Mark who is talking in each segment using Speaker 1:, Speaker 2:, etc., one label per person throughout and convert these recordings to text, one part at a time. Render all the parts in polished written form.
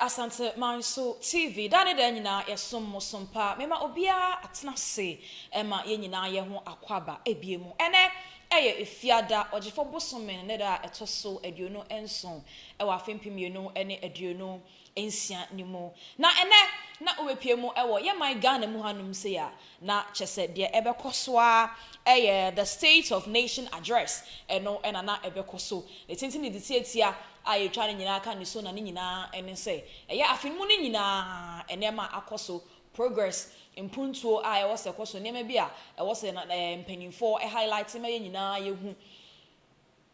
Speaker 1: Asante Manso TV dane da nyina yesom mosompa mema obia atena se ema ye nyina ye ho akwaba ebiemu ene eye efiada ogefo bosome ne da etoso aduonu enson ewa afempimienu ene aduonu ensia nimu na ene na owepiemu ewo ye man Ghana mu hanum se ya na chese de ebekosoa eye the State of Nation address eno ena na ebekoso etintini ditietia aye twa ne nyina aka ne so na ne nyina ene se eye afinmu ne nyina enema akoso progress impuntuo a ewo se koso nema bi a ewo se na mpanimfo highlight ma ye nyina ye hu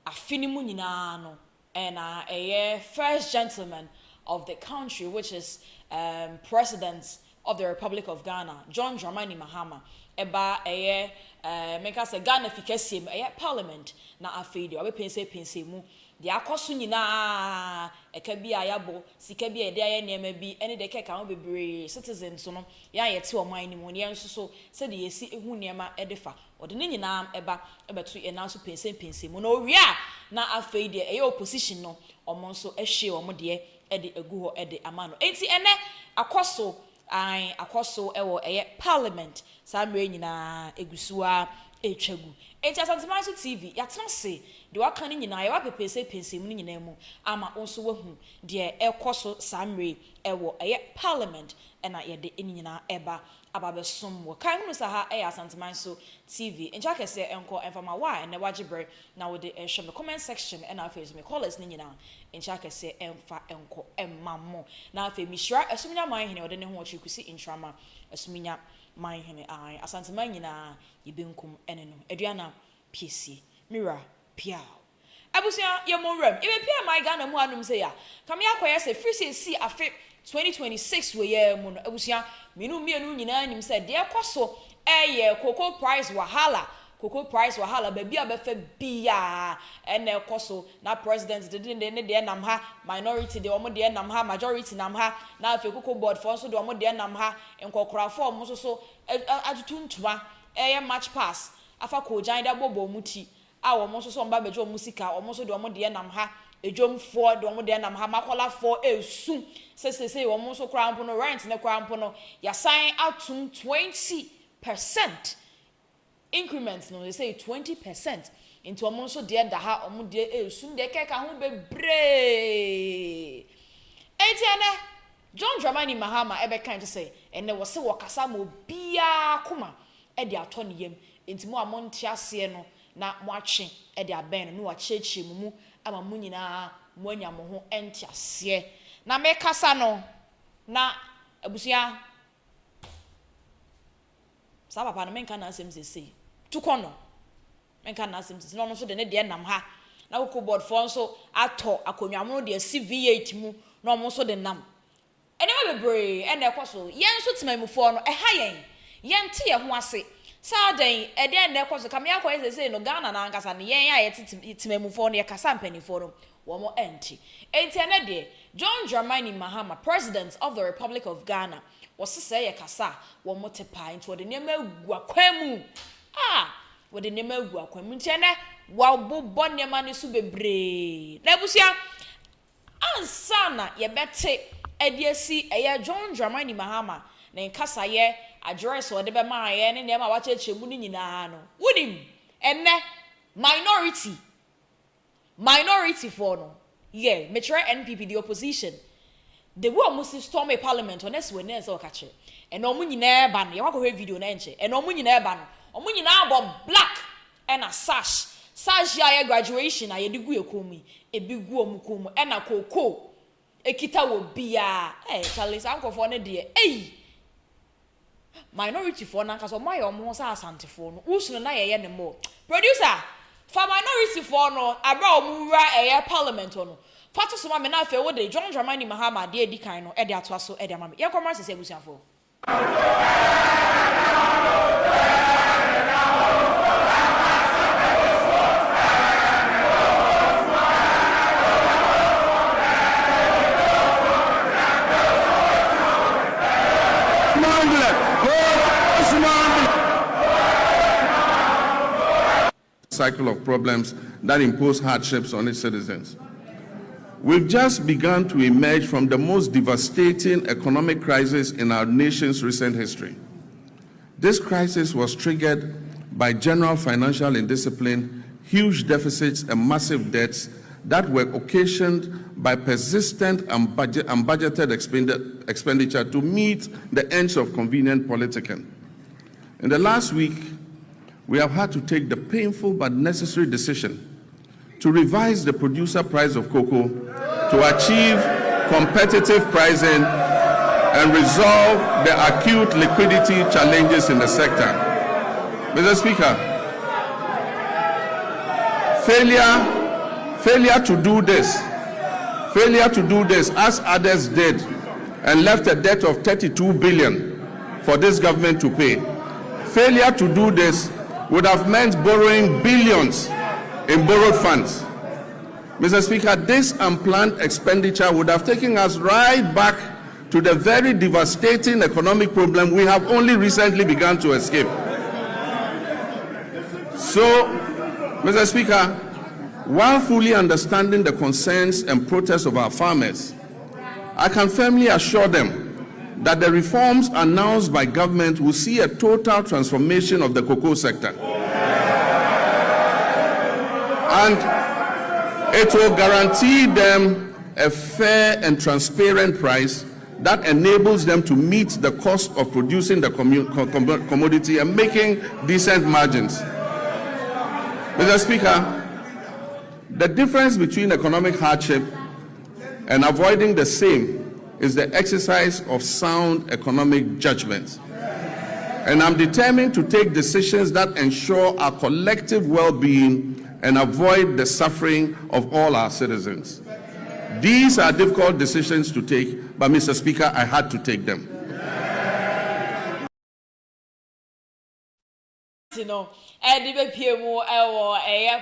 Speaker 1: afinimu nyina no na eye first gentleman of the country, which is President of the Republic of Ghana, John Dramani Mahama. Eba eye make us a Ghana fikesi eye Parliament na afedio. Obe pense mu. Di akoso nyina ekabi ayabo sika bi ede aye niam bi ene de keka ho bebre citizens no ya yete oman ni mu ne nso so se de yesi ehu niam edefa ode ne nyina eba ebeto e na so pense mu no wia na afedio eye opposition no omo nso ehwe omo de ede egu ho ede amano enti ene akoso ewo eye Parliament samre nyina egusuwa etwagu enti Asante Manso TV yatena se de waka ne nyina ye wa pense mu nyina mu ama onso wahu de ekoso samre ewo eye Parliament ena ye de nyina eba ababesom wo kan hunu sa ha Asante Manso TV enja kese enko enfama wa ene wagibre na wo de ehwe me comment section ena afa me callers ne nyina enja kese emfa enko emmamo na afa mi hira esuminya man hene wo de ne ho chikusi intrama esuminya man hene ai Asante man nyina yibenkum ene no aduana piesi mira piao abusia ye monram ye pia my Ghana mu anum se ya kam ya koye se free see afi 2026 we ye mu no abusia minu nyina nim se de ekoso eye cocoa price wahala baby abefa bia ene ekoso na president de nam ha minority de omo de nam ha majority nam ha na afi cocoa board for so de omo de nam ha enkokora for omo so atutuntuma eye match pass afa ko jan da bobo muti a omo so mba bejo musika omo so de omo de nam ha ejomfo de omo de nam ha makola for esu se omo so kra mpo no rent ne kra mpo no ya sign atum 20% increments no they say 20% into omo so de da ha omo de esu de keka ho bebre etiene John Dramani Mahama ebe kan to say ene wo se wo kasa mo bia kuma e de ato ne yam enti mo amonte ase no na mo atwe e de aben no wa cheche mu ama mo nyina mo anya mo ho enti ase na me kasa no na abusia sa papa no menka na asem sese tukono menka na asem sese no so de ne de nam ha na ko board for so ato akonwamo de CV8 mu no mo so de nam enema bebre ene ekoso yen so temamufo no eha yen te ye ho ase saden ede ne ekoso kam ya koye sese no Ghana na ankasa ne yen ya ye temamufo no ye kasa mpanifo no wo mo enti ene de John Dramani Mahama, President of the Republic of Ghana, was say kasa wo mo tepa into wo de nema guakwemu wo de nema guakwemu ntene wa bobbo nema ne su bebre na busia ansana ye bete ediasi eye John Dramani Mahama na nkasa ye address wo de be ma ye ne nema wa chechemu ni nyina no wunim enne minority for no yeah, Metro NPP, the opposition. The war must StormED Parliament on this when there's all catcher. And no money never ban, you want to hear video nanche, and no money never ban. Or money now about black and a sash. Sash ya graduation, I degree okumi, a big mukumu, and a cocoa. A kita will be a Charlie's uncle for a dear. Hey! Minority for Nankas or my almost Asante phone. Usually, I anymore. Producer! For minority for no about mura a Parliament on Fatu so me na fe wo de John Dramani Mahama de edi kan no e de ato aso e de mama ye commerce se ebusiafo
Speaker 2: cycle of problems that impose hardships on its citizens. We've just begun to emerge from the most devastating economic crisis in our nation's recent history. This crisis was triggered by general financial indiscipline, huge deficits, and massive debts that were occasioned by persistent and unbudgeted expenditure to meet the ends of convenient politicking. In the last week, we have had to take the painful but necessary decision to revise the producer price of cocoa to achieve competitive pricing and resolve the acute liquidity challenges in the sector. Mr. Speaker, failure to do this as others did and left a debt of 32 billion for this government to pay. Failure to do this would have meant borrowing billions in borrowed funds. Mr. Speaker, this unplanned expenditure would have taken us right back to the very devastating economic problem we have only recently begun to escape. So, Mr. Speaker, while fully understanding the concerns and protests of our farmers, I can firmly assure them that the reforms announced by government will see a total transformation of the cocoa sector. And it will guarantee them a fair and transparent price that enables them to meet the cost of producing the commodity and making decent margins. Mr. Speaker, the difference between economic hardship and avoiding the same is the exercise of sound economic judgment. And I'm determined to take decisions that ensure our collective well-being and avoid the suffering of all our citizens. These are difficult decisions to take, but Mr. Speaker, I had to take them.
Speaker 1: You know,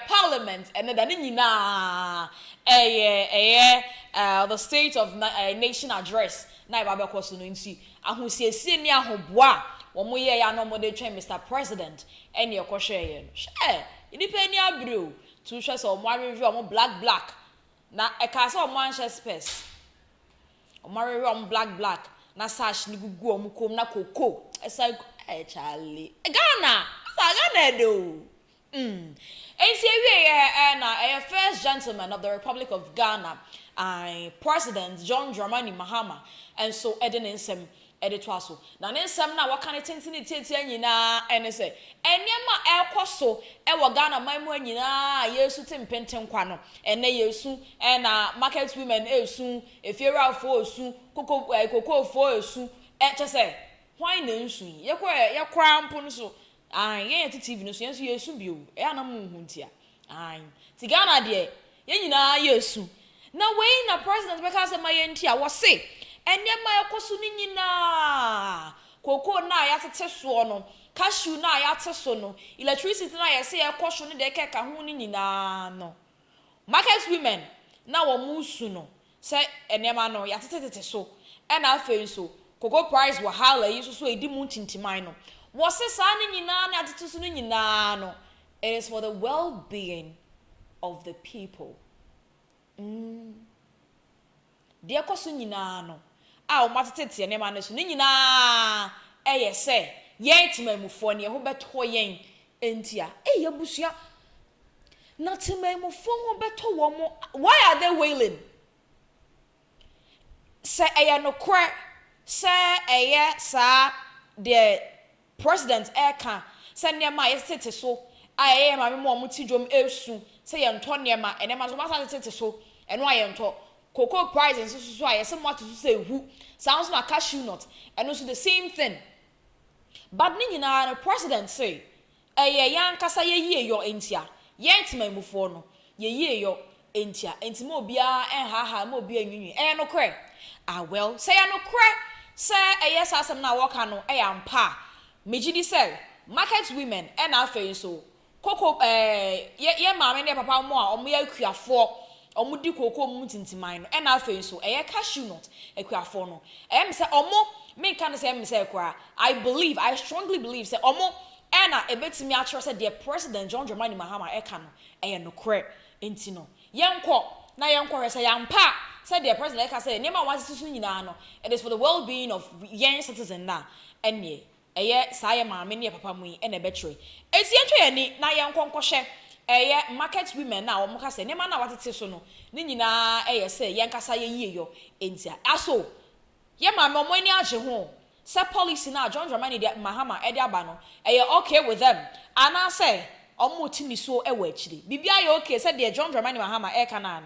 Speaker 1: Parliament and the State of Nation Address. Na Baba Kosu no nsi. Ahu siesie ni ahoboa. Omo ye ya no mo de twen Mr. President. Ene e kohwe ye. Hwe, inipa ni abru. Tu hwe so omo arehwe omo black. Na e ka se omo anhwe space. Omo arehwe omo black. Na sash ni gugu omo kom na koko. Esa Charlie. Ghana. Ghana do. First gentleman of the Republic of Ghana, President John Dramani Mahama, and so Eden Insem Editwaso. Now, Insem now what kind of tentini nyina and say, and Yama El Coso, Ewa Ghana, my monina, yesu tim penten quano, and ne yesu, and market women soon, if you're out for soon, cocoa for soon, and just say, why no soon? Your crown punso. Ye to TV no so yesu bio e ana mu huntia ti Ghana de ye nyina yesu na we na president because ma ye ntia wo se enye ma yakoso ni nyina koko na ya tete so no cashew na ya tete so no electricity na ya se yakoso ni de keka hu ni nyina no market women na wo musu no se enye ma no ya tete so e na afen so koko price wa hala yi so edi mu tintimai no. It is for the well-being of the people. Dear Cosunina, our matete and Emanusunina, say, yet, Memufonia, who bet Hoyen, Entia, Yabusia. Not to Memufon, better one more. Why are they wailing? Say, I no crack, say, sir, the President Eka send near my estate so I am a more mutijum elsu say Antonia ma and Emma so and why am to cocoa prices so I somewhat to say who sounds like cashew nut and also the same thing. But Nina the president say a young cassa ye your entia yet my mufono ye your entia entimobia and ha mobia union and no crack. Ah well say I no crack say a yes as I'm now walking no I am pa. Mijidi say market women and our face so cocoa ye mama ne papa mo a omo ya kuafo omudi koko mu tintiman no e na afa so eye cashew nut ekuafo no em say omo me kan say em say kwa I strongly believe say omo e na ebetimi a say the president John Dramani Mahama e ka no eye no kre enti no yenko na yenko say yampa say the president e ka say nema wase susu nyina no it is for the well-being of young citizens na enye eye saye maame ne papa mu e na betre esi entwe ani na yenko nkɔhye market women na omo ka say nema na watete so no ni nyina say yenkasa ye yiyo entia aso ye maame omo ani agye ho say policy na John Dramani Mahama e de aba no okay with them and I say omo timi so ewa akire bibia ye okay say de John Dramani Mahama e ka na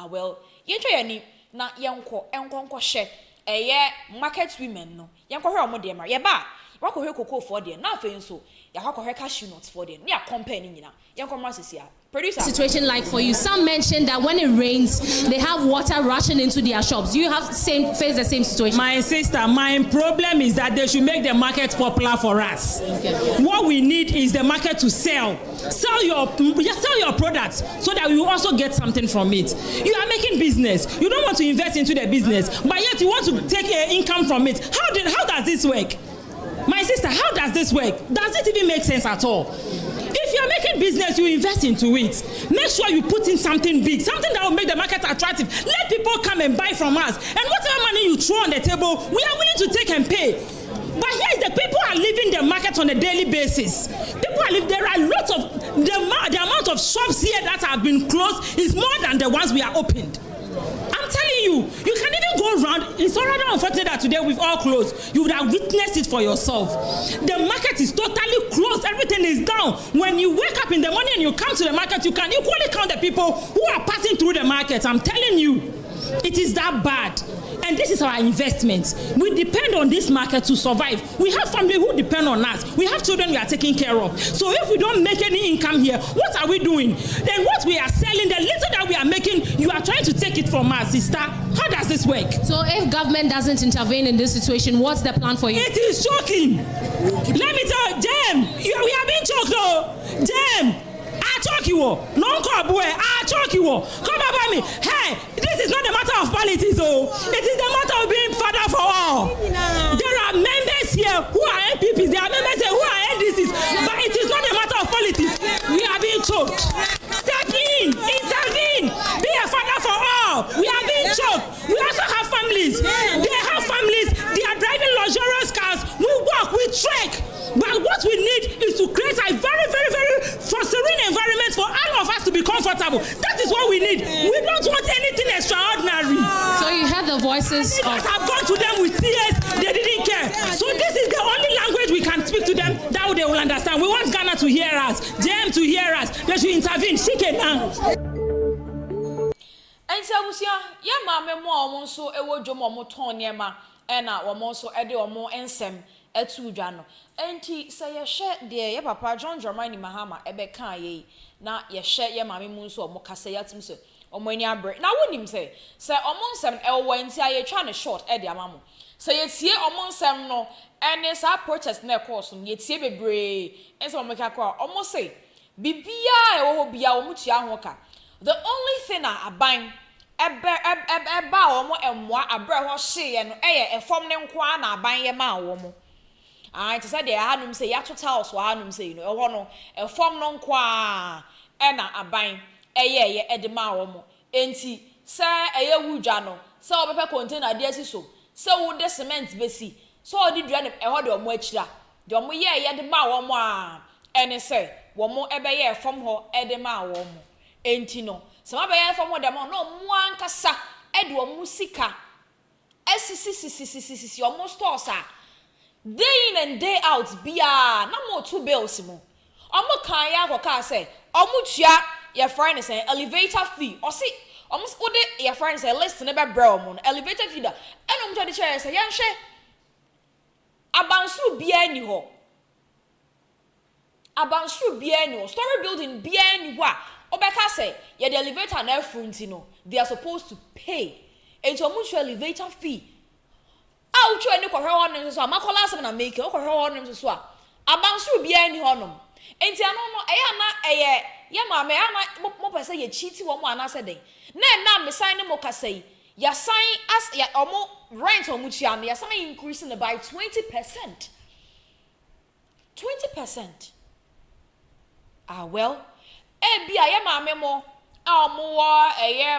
Speaker 1: well yentwe yani na yenko hye market women no yenko hwe omo de ma ye ba wakohwe cocoa for de na afen so ya wakohwe cashew nuts for de ya company nyina yenko ma sesia producer
Speaker 3: situation like for you. Some mentioned that when it rains they have water rushing into their shops. Do you have face the same situation?
Speaker 4: My sister, my problem is that they should make the market popular for us. Okay. What we need is the market to sell your products so that we will also get something from it. You are making business, you don't want to invest into the business, but yet you want to take income from it. How does this work? My sister, how does this work? Does it even make sense at all? If you are making business, you invest into it. Make sure you put in something big, something that will make the market attractive. Let people come and buy from us. And whatever money you throw on the table, we are willing to take and pay. But here is the people are leaving the market on a daily basis. People are leaving. There are lots of the amount of shops here that have been closed is more than the ones we are opened. I'm telling you, you can even go around. It's already unfortunate that today we've all closed. You would have witnessed it for yourself. The market is totally closed. Everything is down. When you wake up in the morning and you come to the market, you can equally count the people who are passing through the market. I'm telling you, it is that bad. And this is our investment. We depend on this market to survive. We have family who depend on us. We have children we are taking care of. So if we don't make any income here, what are we doing? Then what we are selling, the little that we are making, you are trying to take it from us, sister. How does this work?
Speaker 3: So if government doesn't intervene in this situation, what's the plan for you?
Speaker 4: It is choking. Let me tell you, Jem, we are being choked though. Jem, I choke you. Non boy, I choke you. Come up by me. Hey, this is not a matter of politics, oh. It is the matter of being father for all. There are members here who are MPPs. There are members here who are NDCs. But it is not a matter of politics. We are being choked. Step in, intervene. Be a father for all. We are being choked. We also have families. They have families. They are driving luxurious cars. We walk, we trek. But what we need is to create a very, very, very serene environment for all of us to be comfortable. That is what we need. We don't want anything extraordinary.
Speaker 3: So you heard the voices of...
Speaker 4: I've gone to them with tears. They didn't care. So this is the only language we can speak to them that they will understand. We want Ghana to hear us, them to hear us. They should intervene. She can now.
Speaker 1: And so we see, yeah, mamma, more so a word more toniema, and our more so a day or more ensem. Etu jano enti say ye share de papa John Dramani Mahama ebe kan ye na ye share ye mame mu nso omo kasa yatim se omo ani abre na wonim say omo nsem ewo enti aye twa ne short e de amamo say ye tie omo nsem no ene sa protest na course ye tie bebre ense omo ka kwa omo say bibia ewo bia omo tua ho ka the only thing aban eba omo emwa abre ho hye ye no eye efom ne nko na aban ye ma omo I to say the hanum say ya total so hanum say no e ho no e form no nkwa e na aban ye edema wo mo enti say eye wudwa no say obepe container de asi so wo de cement besi so odi dua ne e ho de omo akira de omo ye de ma wo mo a ene say wo mo ebe ye form ho e de ma wo mo enti no se ma be ye form ho de mo no mo ankasa e de omo sika esisi omo stores a day in and day out bia na mo 2 bills mo omo kan ya akoka say omo tua your friend say elevator fee o see omo ode your friend say list ne be bra omo elevator fee da eno omo de share say yan hwe abansuru bia ni ho abansuru bia ni ho story building bia ni ho a obeka say your elevator na front no they are supposed to pay and omo tua elevator fee out you any kohwe honom so amakola asem na make kohwe honom so a abansuru bia ni honom enti ano no eya na eye ya mama ama mo pese ye cheat wo mo anase den na me sign mo ka say ya sign as ya omo rent omo tua no ya sign increasing by 20%. 20%. Well, bia ya mama mo omo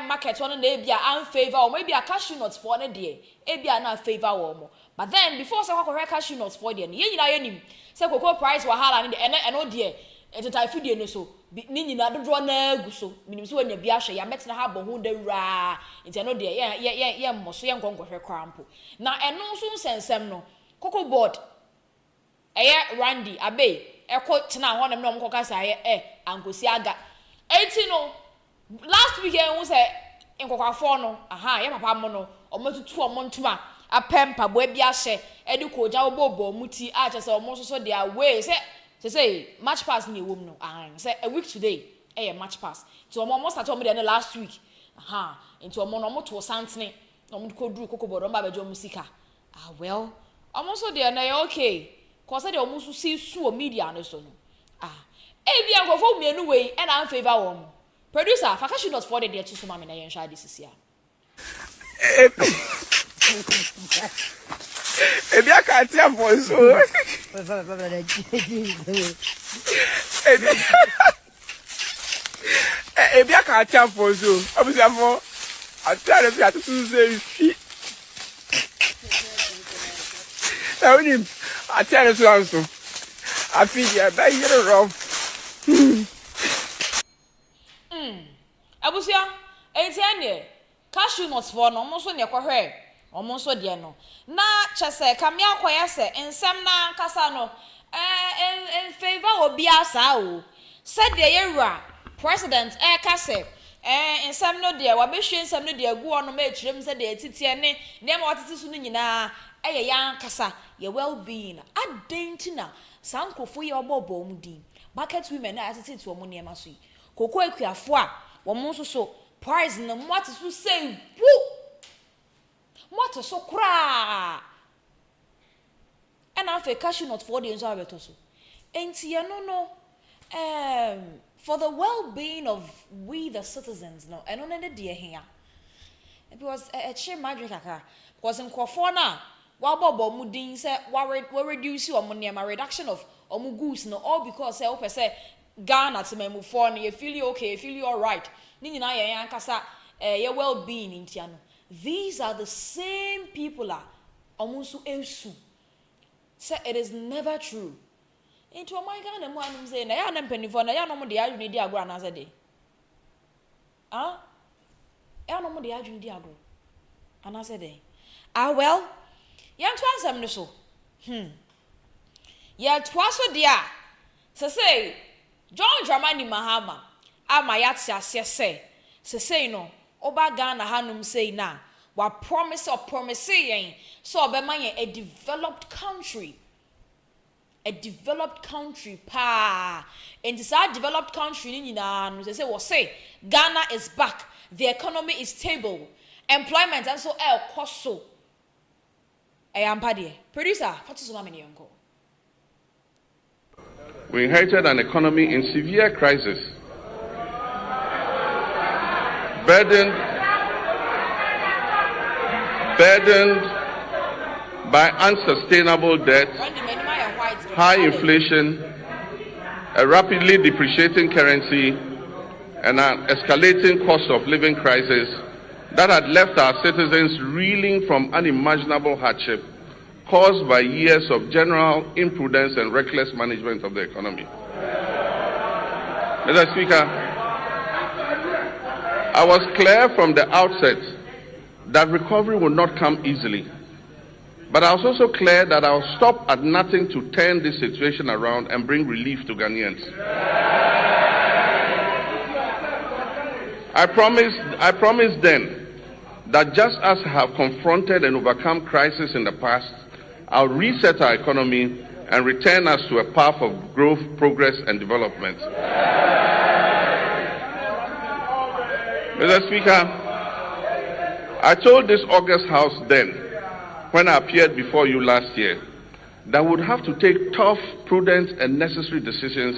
Speaker 1: market one na bia am favor or maybe a cashew nuts for na de bia na favor wo mo. But then before say kwakọ cashew nuts for de ye nyina ye nim say cocoa price wahala ni eno de etitafidie no so ni nyina dodo na agu so minim so wanya bia hwe ya metna ha bo ho dawura nti eno de ye mmoso ye nkonkohwe krampo na eno so nsensem no cocoa board Randy abe eko tena ho na me omko kasa ankosi aga enti no last weekend we say nkokafo no ye papa mo no omatutu omontuma apempa bo bia hye edi koja obobo muti a chese omo so their way say match pass ni ewom no say a week today match pass to omo start omo the last week into omo no to santene omo ko duru kokobodo omo abejo musika well omo so there na okay cause say omo so see su media no so no bia nkofo mienu we e na favor wo producer fakashu not for the there to so mama na yen sha this is here
Speaker 5: I can't tell for so. I can't tell for so. I tell you to say I tell you to answer. I feel you are very rough.
Speaker 1: Abusia, etianye cashew nuts for no mo so ne kwahwe omo so de no na chese kamia akoya se ensem na nkasa no en favor obi asa o said de yewura president ka se ensem no de wa behwe ensem no de agu ono ma ekirem se de etitie ne ma watete so no nyina ya nkasa ye well being adentina sankofo ye obobo mu din market women na atete to omo ne ma so koko akuafo a wo mo so price na mo atete say what so kra and afa cashew not for the enzo abeto so enti no for the well-being of we the citizens no eno na de here because a che magic aka because nkofo na wa bobo mu din say wa reduce omo niema reduction of omo goods no all because say o say Ghana tememu for no you feel okay you feel all right ni nyina ye ankasa your well-being intiano. These are the same people omusu esu. Say it is never true. Into a my Ghana mo anum say na ya na mpanifo na ya no mo de adwene di agro anase de. Ya no mo de adwene di agro anase de. Well, yan to ansem no so. Ya twaso dia. Say John Dramani Mahama ama say no oba Ghana hanum say na wa promise yen so obema yen a developed country pa and this developed country ni nyina no say we say Ghana is back, the economy is stable, employment and so cost so ampade producer fatu so many yonko.
Speaker 2: We inherited an economy in severe crisis, burdened by unsustainable debt, high inflation, a rapidly depreciating currency, and an escalating cost of living crisis that had left our citizens reeling from unimaginable hardship caused by years of general imprudence and reckless management of the economy. Mr. Speaker, I was clear from the outset that recovery would not come easily. But I was also clear that I will stop at nothing to turn this situation around and bring relief to Ghanaians. I promised then that just as I have confronted and overcome crisis in the past, I'll reset our economy and return us to a path of growth, progress, and development. Mr. Speaker, I told this August House then, when I appeared before you last year, that we would have to take tough, prudent, and necessary decisions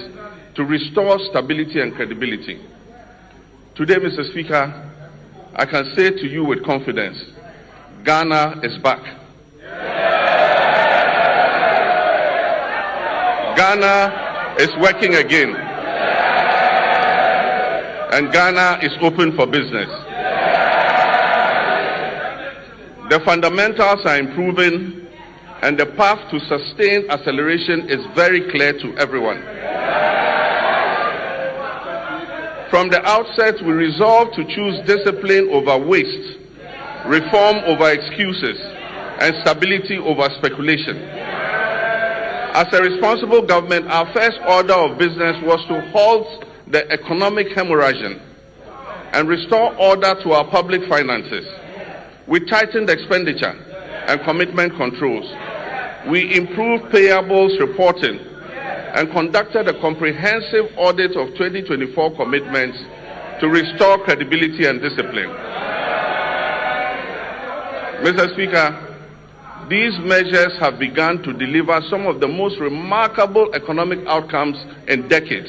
Speaker 2: to restore stability and credibility. Today, Mr. Speaker, I can say to you with confidence, Ghana is back. Ghana is working again. And Ghana is open for business. The fundamentals are improving, and the path to sustained acceleration is very clear to everyone. From the outset, we resolved to choose discipline over waste, reform over excuses, and stability over speculation. As a responsible government, our first order of business was to halt the economic hemorrhaging and restore order to our public finances. We tightened expenditure and commitment controls. We improved payables reporting and conducted a comprehensive audit of 2024 commitments to restore credibility and discipline. Mr. Speaker, these measures have begun to deliver some of the most remarkable economic outcomes in decades.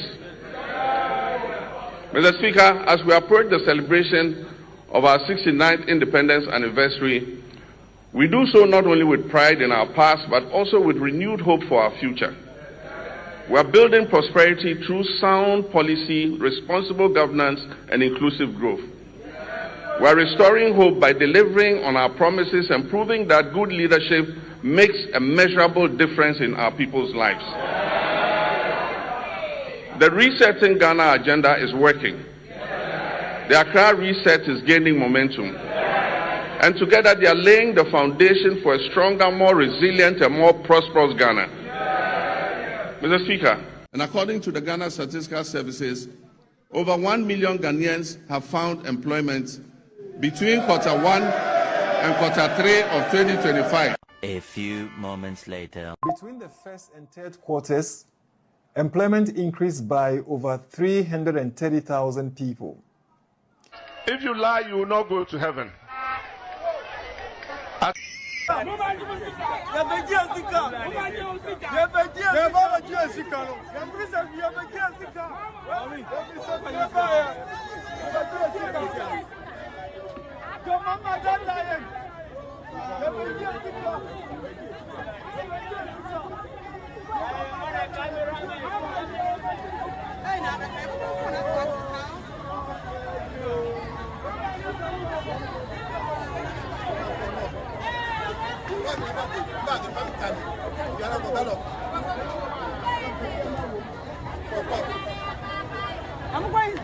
Speaker 2: Mr. Speaker, as we approach the celebration of our 69th independence anniversary, we do so not only with pride in our past, but also with renewed hope for our future. We are building prosperity through sound policy, responsible governance, and inclusive growth. We are restoring hope by delivering on our promises and proving that good leadership makes a measurable difference in our people's lives. The Resetting Ghana agenda is working. The Accra Reset is gaining momentum. And together they are laying the foundation for a stronger, more resilient, and more prosperous Ghana. Mr. Speaker, and according to the Ghana Statistical Services, over 1 million Ghanaians have found employment between quarter 1 and quarter 3 of 2025.
Speaker 6: A few moments later.
Speaker 7: Between the first and third quarters, employment increased by over 330,000 people.
Speaker 2: If you lie, you will not go to heaven.
Speaker 8: I'm going.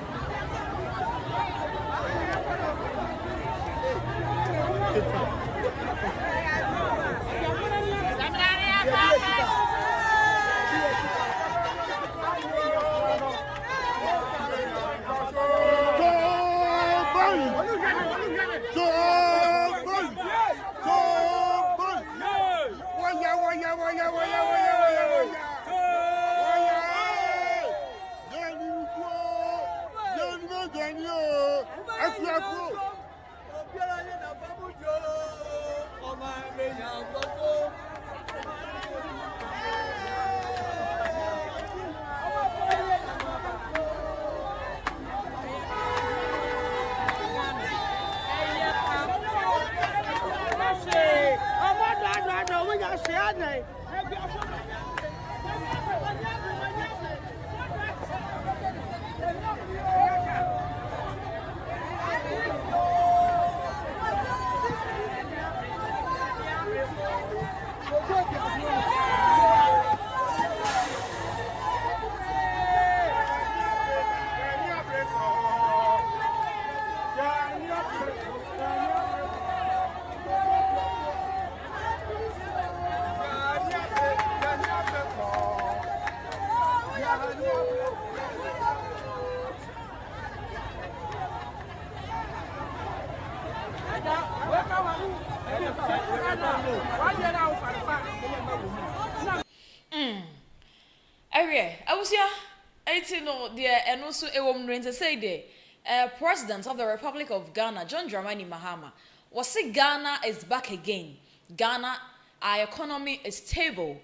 Speaker 1: President of the Republic of Ghana, John Dramani Mahama, was saying Ghana is back again. Ghana, our economy is stable.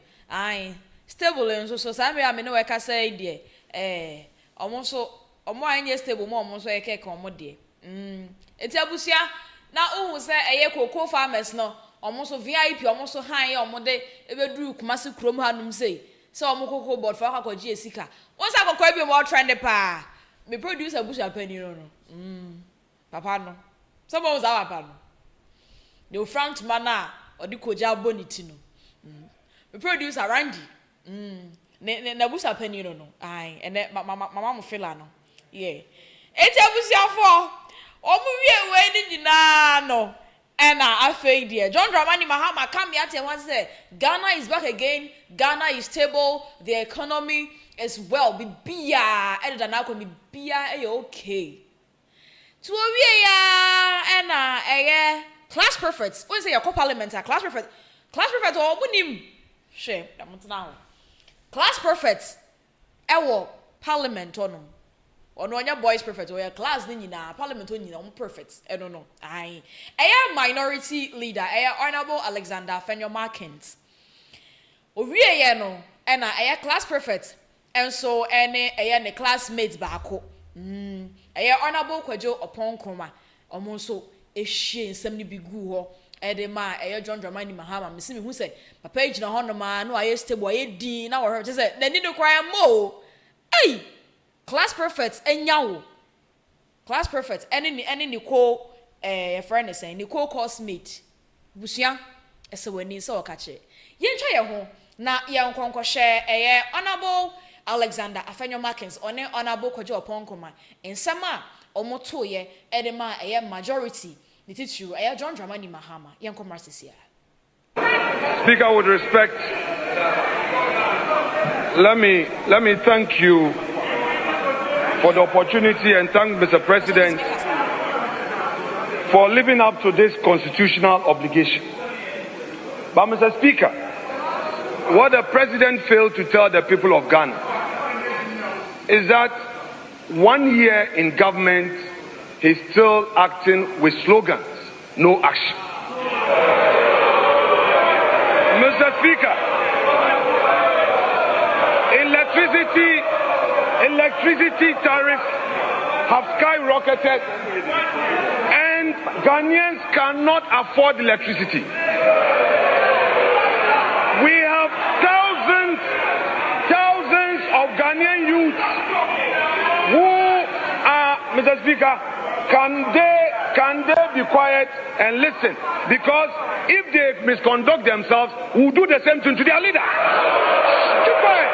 Speaker 1: Stable, and so I mean, I can say, Almost anye stable mo almost eke ka omo de. Eti abusia na ohun se eye cocoa farmers no almost VIP almost high omo de ebeduru Kumasi krom hanum sei. So omo cocoa board for akwaji esika. Once akokwa bi mo trend pa. Me producer abusia pani no. Papa no. Someone was our papa no. The front man or the koja bonity no. Me producer Randy. Na busa pani no. Aye, and mama mo feel no. Yeah. Eti abusia for omu wie we ni nyina no. And I feel dear. John Dramani Mahama come here and once say Ghana is back again. Ghana is stable. The economy is well. Be bia. And then now can be bia. Okay. To we and class prefects. When say your co-parliament class prefect. Class prefect or bunim. Shame. Now. Class prefects. Ewo parliament or no. Or no boys prefect or your class ni na parliament ni na prefect. I don't know. Aye. Minority leader. Honorable Alexander Fenyo Markins. Owie no. And class prefect. And so ne classmates bako. Honorable Kwajo upon Kroma. Omonso ehie nsem ni bigu ho. Edema John Dramani Mahama. Me see me who say papa ejina ho no ma no aye stable aye din na wo say na ni no kwaya mo. Hey! Class prefects enyawo. Class prefects any ni ko friend is saying ni ko course mate. Busia ese wani se okache. Yentwa ye ho na ye nkonko share honorable Alexander Afenyo Markins one honorable Kwajo Oponkoma ensema omoto ye edema majority the titulu John Dramani Mahama yenkomra sisia.
Speaker 5: Speaker, with respect, let me thank you for the opportunity and thank Mr. President for living up to this constitutional obligation. But Mr. Speaker, what the President failed to tell the people of Ghana is that 1 year in government, he's still acting with slogans, no action. Mr. Speaker, electricity tariffs have skyrocketed and Ghanaians cannot afford electricity. We have thousands of Ghanaian youths who are, Mr. Speaker, can they be quiet and listen? Because if they misconduct themselves, we'll do the same thing to their leader. Keep quiet.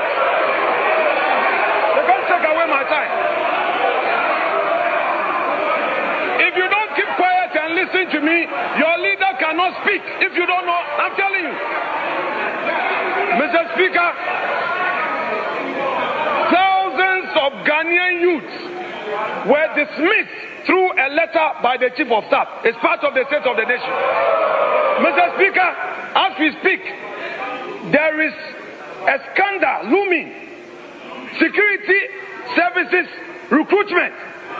Speaker 5: They can't take away my time. If you don't keep quiet and listen to me, your leader cannot speak. If you don't know, I'm telling you. Mr. Speaker, thousands of Ghanaian youths were dismissed through a letter by the Chief of Staff. It's part of the state of the nation. Mr. Speaker, as we speak, there is a scandal looming. Security services recruitment,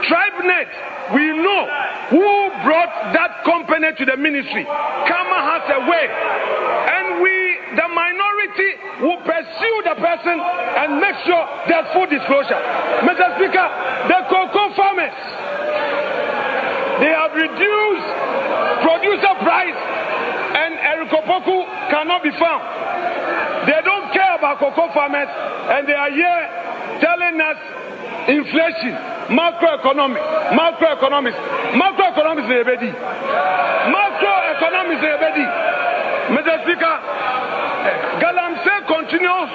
Speaker 5: TribeNet, we know who brought that company to the ministry. Kama has a way. And we, the minority, will pursue the person and make sure there's full disclosure. Mr. Speaker, the cocoa farmers, they have reduced producer price and Erikopoku cannot be found. They don't care about cocoa farmers and they are here telling us inflation, macroeconomics is a bedi. Macroeconomics is a bedi. Mr. Speaker, Galamsey continues.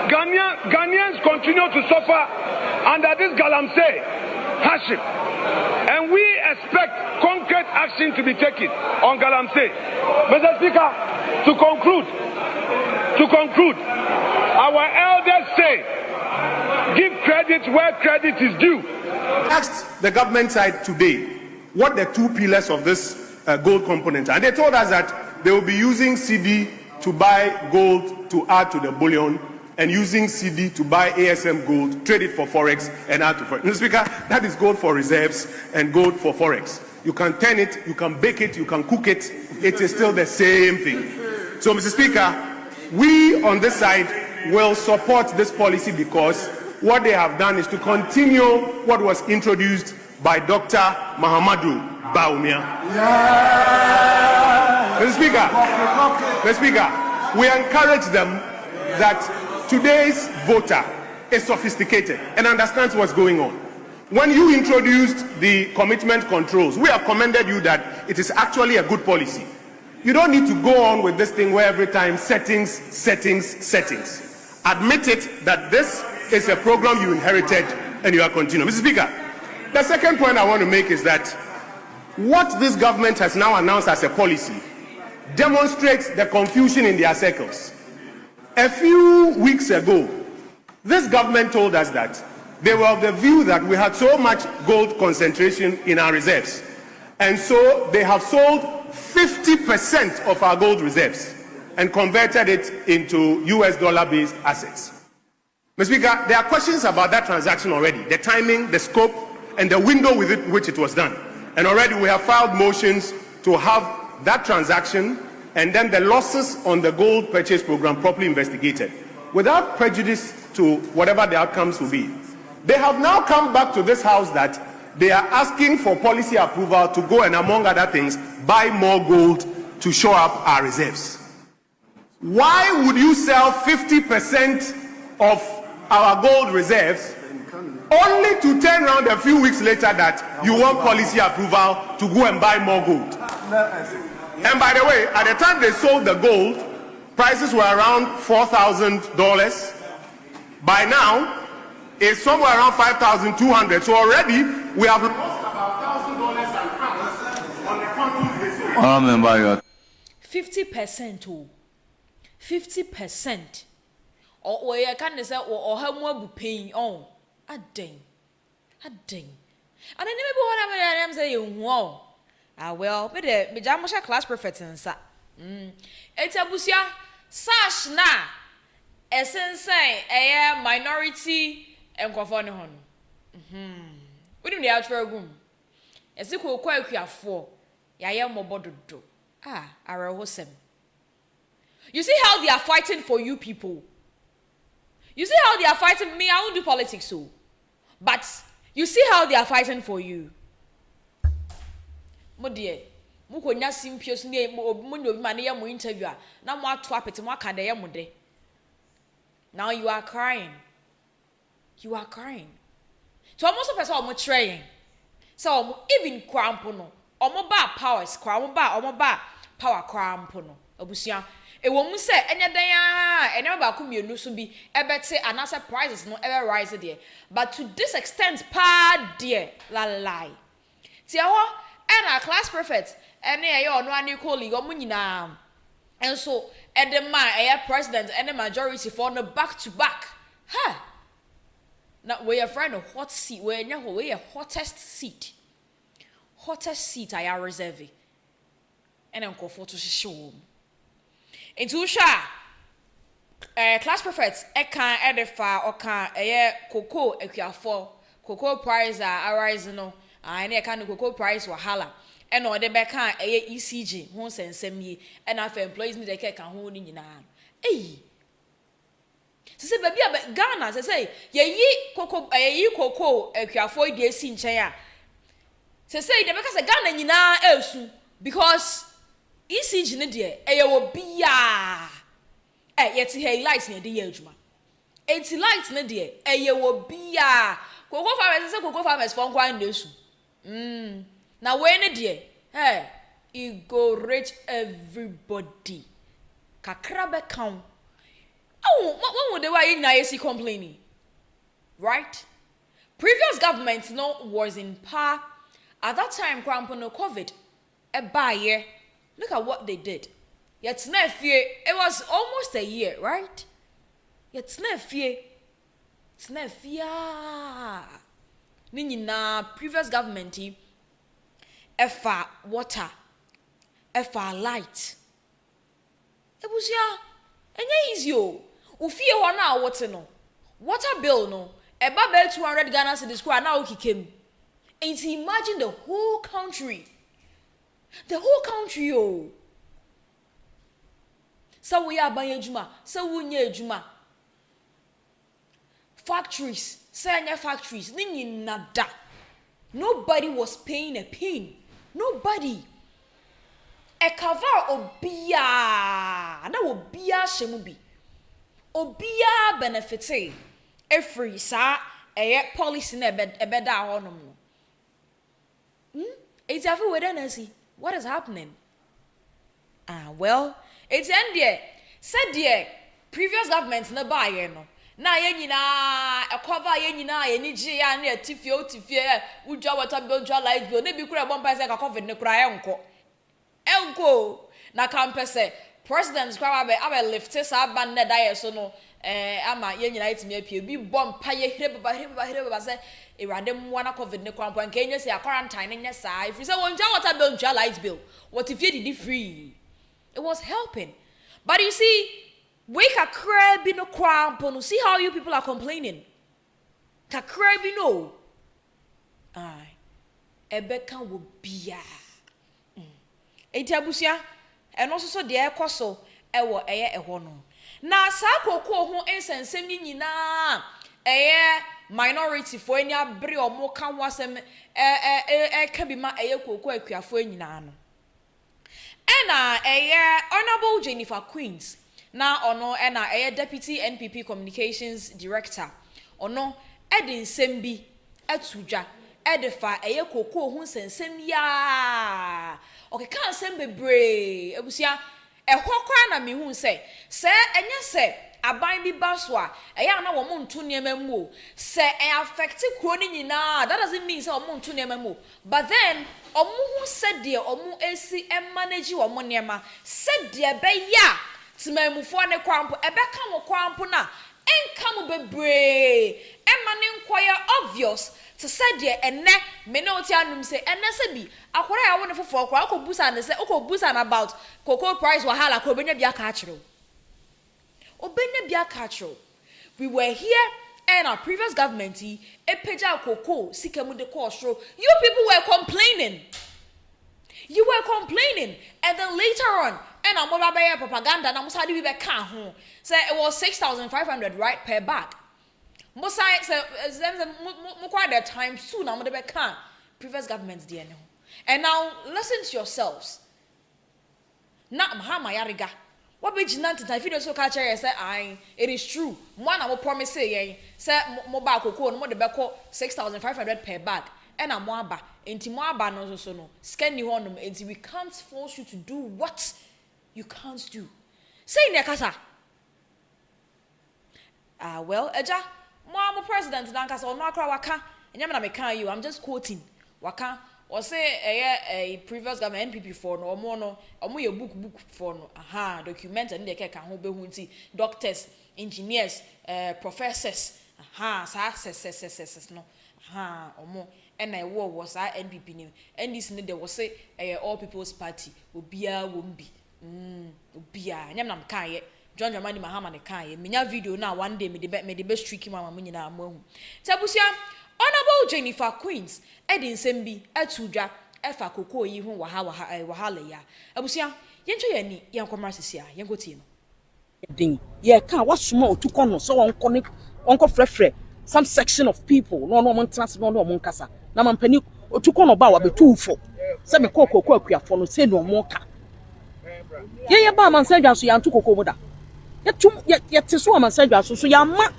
Speaker 5: Ghanaians continue to suffer under this Galamsey hardship. And we expect concrete action to be taken on Galamsey. Mr. Speaker, to conclude, our elders say, give credit where credit is due.
Speaker 8: I asked the government side today what the two pillars of this gold component are. And they told us that they will be using CD to buy gold to add to the bullion and using CD to buy ASM gold, trade it for Forex and add to Forex. Mr. Speaker, that is gold for reserves and gold for Forex. You can turn it, you can bake it, you can cook it. It is still the same thing. So, Mr. Speaker, we on this side will support this policy because what they have done is to continue what was introduced by Dr. Mahamadou Bawumia. Mr. Speaker, we encourage them that today's voter is sophisticated and understands what's going on. When you introduced the commitment controls, we have commended you that it is actually a good policy. You don't need to go on with this thing where every time settings. Admit it that this is a program you inherited and you are continuing. Mr. Speaker, the second point I want to make is that what this government has now announced as a policy demonstrates the confusion in their circles. A few weeks ago, this government told us that they were of the view that we had so much gold concentration in our reserves, and so they have sold 50% of our gold reserves and converted it into US dollar-based assets. Mr. Speaker, there are questions about that transaction already, the timing, the scope, and the window with which it was done. And already we have filed motions to have that transaction and then the losses on the gold purchase program properly investigated, without prejudice to whatever the outcomes will be. They have now come back to this house that they are asking for policy approval to go and, among other things, buy more gold to shore up our reserves. Why would you sell 50% of our gold reserves only to turn around a few weeks later that you want policy approval to go and buy more gold? And by the way, at the time they sold the gold, prices were around $4,000. By now, it's somewhere around $5,200. So already we have lost about $1,000 an ounce on the quantum they sold.
Speaker 1: 50%. 50%. Or you can say, or how more paying on a ding. And I never what I'm saying. Wow. Well, but the Jamusha class prefect and sa. It's a busia sash na. Essence a minority and conform hon. We didn't out for a room. As you could quite for Yaya Mobodo. Our hosem. You see how they are fighting for you people. You see how they are fighting me. I won't do politics so. But you see how they are fighting for you. Mo dear, mo ko nya simpios ne mo no bi ma ne mo interview a na mo ato apete mo aka de mo de. Now you are crying. You are crying. So almost a person omo trying. So even crampo no. Omo ba powers crampo ba omo ba power crampo no. Obusia e wo mu se enya dan a enya ba ko mienu so bi ebete anasa prices no ever rise there. But to this extent pa dear la lie. Ti aho and our class prefect and your no any colleague or munina. And so and the man president and the majority for no back to back. Ha! Now we are friend of hot seat, we are hottest seat. Hottest seat I are reserve. And I'm called for to show. Into sha class prefects can edify or can cocoa equiafo cocoa price are rising no. I ne kan cocoa price wahala and or the back can ECG won sensem yi and after employees need the cake kan ho ni nyina eh say baby Ghana say ye cocoa equiafo dey si nchen a say the back say Ghana nyina esu because ECG ne de wo bia yet hey lights ne de ye adwuma enti lights ne de wo bia cocoa farmers say cocoa farmers for kwan nesu now when it hey, it go reach everybody. Kakrabe count. Oh, what would they why you complaining? Right? Previous government was in power at that time. No COVID, a buyer. Look at what they did. Yet it was almost a year, right? Yet it's na previous government efa water efa light ebusia enye easy o ufie ho na water no water bill no eba be 200 Ghana cedis kwa na okikem and imagine the whole country o so we are ban ejuma so we nya ejuma factories, sanya factories, ninyi nada. Nobody was paying a pin. Nobody. A cover obia. Na obia shemubi. Obia benefite. Every sa policy na ebeda honom. It's everywhere then see. What is happening? Well, it's ended. Said the previous governments na buy no. Na ye nyina cover ye nyina ye ni gye ya na tifie udwa water bill udwa light bill na bi kura bomba say ka covid ne kura enko na campus presidents kwa abe lift sa ban na da ye so no ama ye nyina itimi apie bi bomba ye hire baba say irade mwa na covid ne kura mpo nke nye say quarantine nya sa if you say wonja water bill udwa light bill what if you did free it was helping but you see we kakra bi no kwampo no see how you people are complaining kakra bi no ebeka wo bia etiabusia eno so de ekoso ewo eye eho no na sa kokko ho ensensem ni nyina eye minority fo eni abre omo ka ho asem ka bi ma eye kokko akuafo nyina no ena eye honorable Jennifer Queens na ono ena deputy NPP communications director ono edin sembi atudwa edefa kokko hu sensem ya okay kan sembe bre ebusia ehokwa na me hu se enye se aban bi baswa na wo monto niema mu se affect kro ni nyina that doesn't mean say wo monto niema mu but then omu hu se de omu esi manage wo mo niema se de be ya timamufo ne kwampo ebeka wo kwampo na enka mu bebre emane nkoya obvious to say de enne me no ti anum say enne se bi akwara ya wo ne fofo kwara ko busa ne se busa na about cocoa price wahala ko benya bia ka akiro obenya bia ka akiro we were here and our previous government epeja cocoa sikamu de ko osro you people were complaining and then later on and I'm about propaganda na musa di be ka ho say it was 6,500 right per bag musa say mo quite that time soon na mo de be ka previous governments there no and now listen to yourselves na Mahama yariga what be ginant if you so catch say it is true one I will promise say mo ba kokoo no mo de be ko 6,500 per bag and I'm aba enti mo aba no so no scan ni honum enti we can't force you to do what you can't do. Say in kasa. Well, eja, mo president na kasa ono akra waka. Enyam na me kan you. I'm just quoting. Waka or say a previous government NPP for no omo ye book for no. Document and de ka ho be hu nti doctors, engineers, professors. Success no. Omo and I was our NPP name. And this need there was say all people's party obia wombi. Obia nyam nam kan ye John Dramani Mahama ne kan ye menya video na one day me the best tricky mama me nyina amahu tabusia honorable Jennifer Queens edin sembi atudwa efa kokoo yi hu wahala ya abusia yencho ye ni yenkoma sisia yenkoti no
Speaker 9: din ye kan wasoma otukọ no so onko frefre some section of people no mo trans no mo nkasa na mampani otukọ no ba wa betufo se me kokoo akuafo no se no mo ka ye ba mansadwa so yanto kokoo muda ye teso mansadwa so ya ma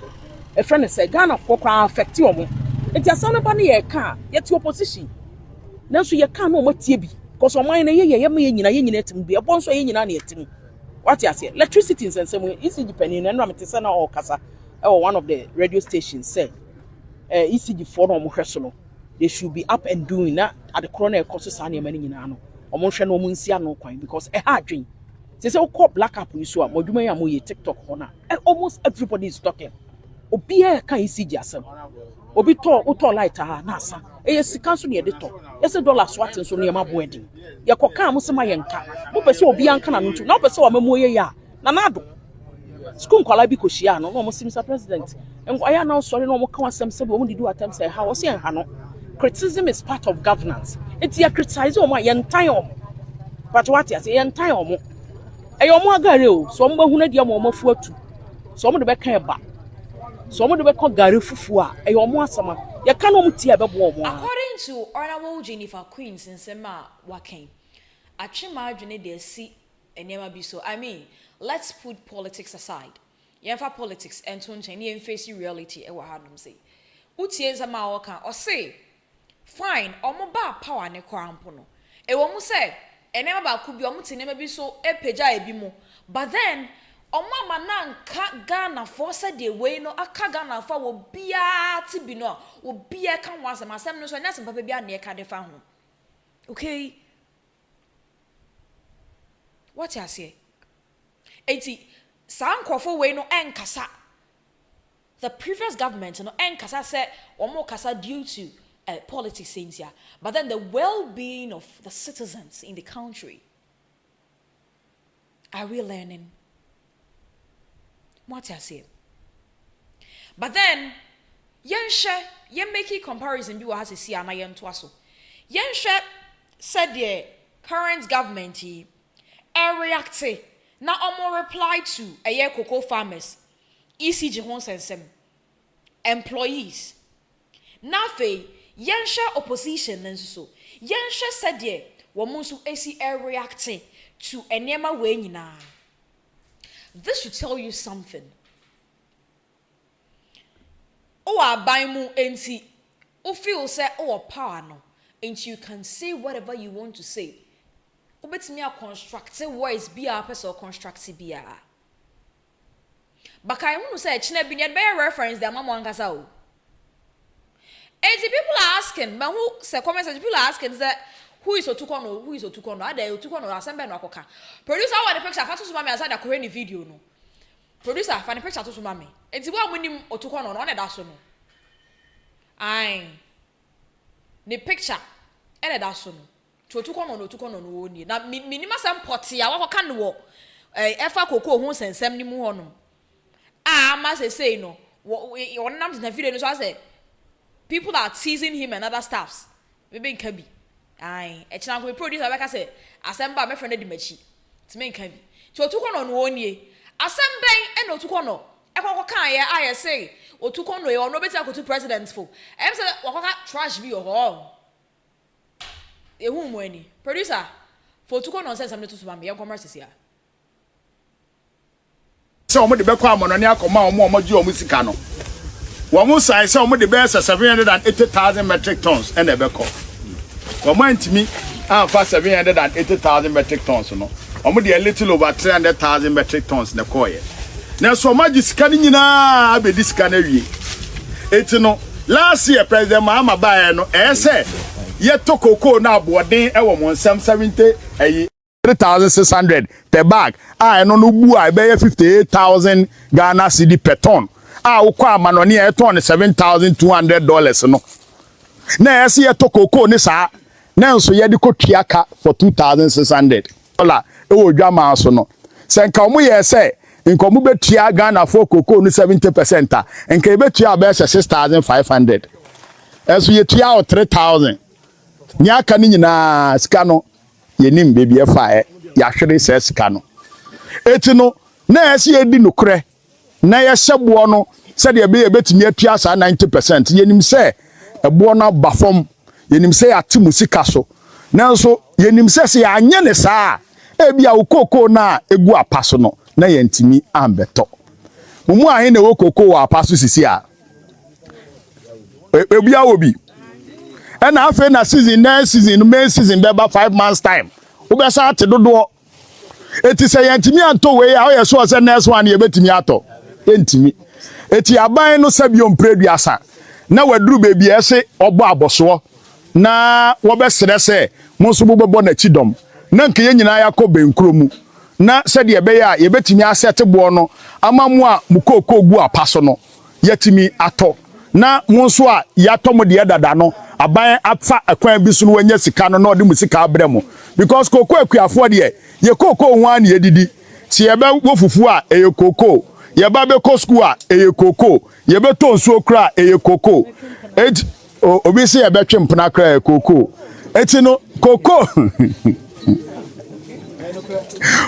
Speaker 9: e friend say Ghana for kwa affect omo enti asana ba ne ye ka ye ti opposition na so ye ka no matie bi cause oman na ye ma ye nyina etim bi e bon so ye nyina na etim what you say electricity in some ECG penny na me tese na all kasa one of the radio stations say ECG for no mo hweso no they should be up and doing that at the corner course sa na mani nyina no omo hwe no mo nsia no kwan because ha adwen say say call black app you so moduma ya mo ye TikTok hona almost everybody is talking obi e kan ECG asem obi to light na asa sika so ne de to say dollar swat so ne ma bo edin ye koka mo se ma ye nka mo pese obi anka na no tu na pese o ma mo ye ya na nado school kwala bi ko hia no mo Mr. President enkwaya na sorry no mo ka wasem se bo mo didi atem say ha wo se ha no criticism is part of governance it you criticize o mo ye ntan o but what you say ye ntan o mo eyo mo agare o so mo hu na dia mo fu atu so mo de be kan ba so omo de be ko gari fufu a e omo asama ye ka no mti e be bo omo.
Speaker 1: According to Honorable Jennifer Queen Sensema Waken, Achima adwene de si enema bi so. I mean, let's put politics aside. Yemfa politics and to nchen face reality e wa hanum say. Utie nsema woka o say fine, omo ba power ne kwampo no. E wo mu say enema ba ku bi omo tinema bi so e peja e bi mu. But then omo manan ka Ghana for said the way no aka Ghana for wo bia ti bi no wo bia kan wasem asem no so nya sem papa bia na e ka de fa ho. Okay? What you say? Eti sankrofo we no enkasa. The previous government no enkasa said omo kasa due to politics things here, but then the well-being of the citizens in the country. Are we learning? What you say? But then yen making comparison you has to see ana yen twaso. Yen said the current government reacted na omo reply to eye cocoa farmers ECG hon sensem employees na fe yensha opposition nso yensha said ye wo nso esi reacting to enema we nyina. This should tell you something. O aban mu enti o feel say o power no and you can say whatever you want to say. Obetimi a constructive voice be a person constructive be a. But I want to say chine bi need be reference the mama ankasa o. And the people are asking, but who say comments people are asking that who is Otukono, who is Otukono? Are they Otukono assemble no akoka. Producer what the picture fatu sumame aside the Korean video no. Producer fa the picture to sumame. And the one winning Otukono no that so no. Aye. The picture and that so no. To Otukono no oni. Na minima sam poti ya wako kan wo efa koko ho sensem ni mu ho no. Ma say no. One nam na video no so say people are teasing him and other staffs. Maybe in Kabi. Aye, e china go producer beka say asemba me friend di machi. Ti me nka bi. Ti Otukono no oni. Asemben e no Otukono. E kokko kan ye aye say Otukono ye ono beti akotu president for. E say wakoka trash bi ho. Ehu mo ani. Producer for Otukono say something to me. Yan commerce here.
Speaker 10: So omo de beko amono ne akoma omo ji omo sika no. Womo sai say omo de be 780,000 metric tons and ebeko. Omo antimi amfa 780,000 metric tons no. Omo de a little over 300,000 metric tons na koye. Na so magi sika ni nyina abedi sika na wie. Eti no last year President Mahama bae no say ye to cocoa na aboden e wo monsam 3,600 per bag. No bu a be 58,000 Ghana cedi per ton. Ukwa amanoni e ton $7,200 no. Na ese ye to cocoa ni sa na nso ye de kotuaka for $2,600. E wo dwama so no. Se nka omo ye se nka omo betua Ghana for cocoa ni 70%, nka e betua be 6,500. Eso ye tua 3,000. Nyaka ni nyina sika no yenim bebi efa ya hwere se sika no. Eti no na ese ye di nokre na ye hyebo no se de be betimi atua sa 90%. Yenim se ebo na bafom yenim se atimu sika so. Nanso yenim se ya anye ne saa ebia ukoko na egu apaso no na yentimi ambeto. Mumu ahe na wo koko wa apaso sisi a. Ebia obi. And after na season, next season, main season, be about 5 months time. Ubesa ate dodo. Eti say yentimi anto we ya o so say next one ye betimi ato. Yentimi. Eti aban no sabio mpreduasa. Na waduru bebi ese obo aboso. Na wo be sere se mo so bobbo na chidom. Na nke ye nyina ya ko benkromu. Na sede ye be ya ye betimi asete bo no amamu a mukoko gu apaso no. Yetimi ato. Na mo so a yato mo de dada no. Aban afa akwan bi so no wanya sika no na odi musika abremo because koko akuafo de ye koko ho an ye didi ti ye be wo fufu a eye koko ye ba be ko school a eye koko ye be to nsuo kra eye koko obi se ye be twempna kra koko eti no koko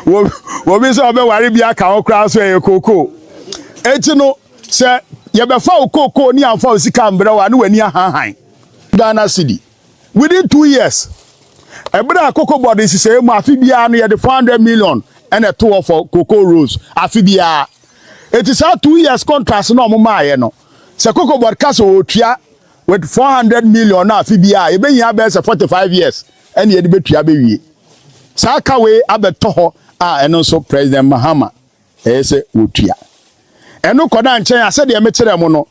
Speaker 10: wo bi se obe ware bia ka ho kra so eye koko eti no se ye be fa okoko ni amfa osika mbere wa ne wani ahanhan Ghana cedi within 2 years ebra cocoa board is say mu afi bia no ye de 400 million and a tour for cocoa rose afi bia it is a 2 years contract no mo maaye no se cocoa board case otua with 400 million na afi bia e be nya be se 45 years and ye de betua be wie sa ka we abeto ho eno so president Mahama se otua eno koda nchen ase de me kire mo no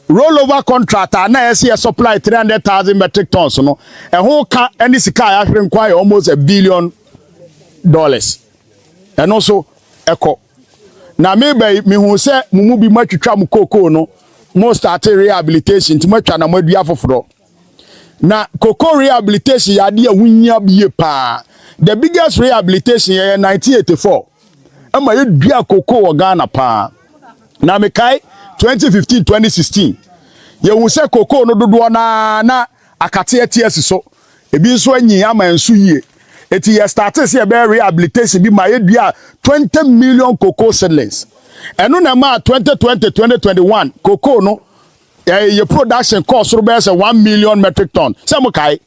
Speaker 10: rollover contract na yesi supply 300,000 metric tons no ho ka any sika ya hwere nkwa almost $1 billion and also echo na me hu se mumu bi matwitwa mu cocoa no mo start rehabilitation ti matwa na madua foforo na cocoa rehabilitation ya de ahunya bie pa the biggest rehabilitation ya 1984 ama ye dua cocoa wo Ghana pa na me kai 2015 2016 ye wu se cocoa no dodo na akate atiesi so ebi nso anyi ama nso yie eti ye start se be rehabilitation bi ma ye dua 20 million cocoa seedlings eno na ma 2020 2021 cocoa no ye production cost ro be se 1 million metric ton se mo kai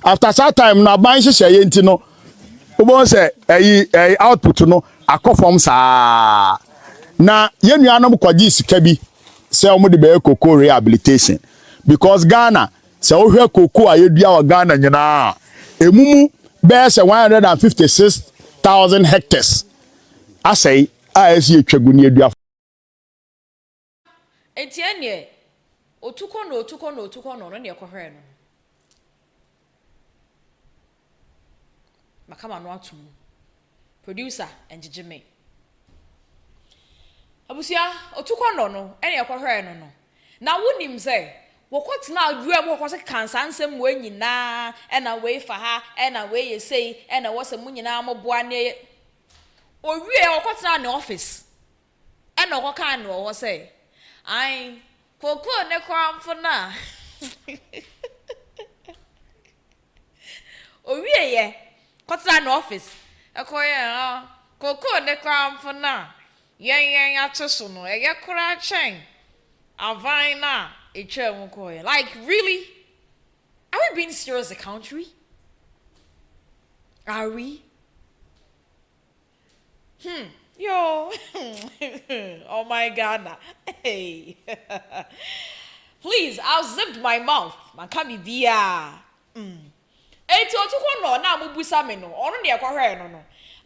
Speaker 10: after that time na ban hye ye nti no obo se output no akofom saa na ye nuanom kwaji sika bi se omo de be cocoa rehabilitation because Ghana se wo hwe cocoa ayedua wa Ghana nyina emumu be se 156,000 hectares asai esi etwagu ni edua
Speaker 1: etienne otuko no ne ekohwe no makama no atum producer enjijime abusia otuko no ene ekohwe no na wonim se wokotena adua mu kokose kansa nsem wo nyina ena we fa ha ena we yesei ena wose mu nyina moboa ne owie wokotena ne office ena okoka ne wo se ai koko ne kwamfo na owie ye kotena ne office ekoye koko ne kwamfo na yen acheso no eye kura chen avina like really are we being serious as a country? Are we? Yo oh my God hey please I'll zip my mouth man can be bia eti otuko no na mubusa me no ono de ekohwe no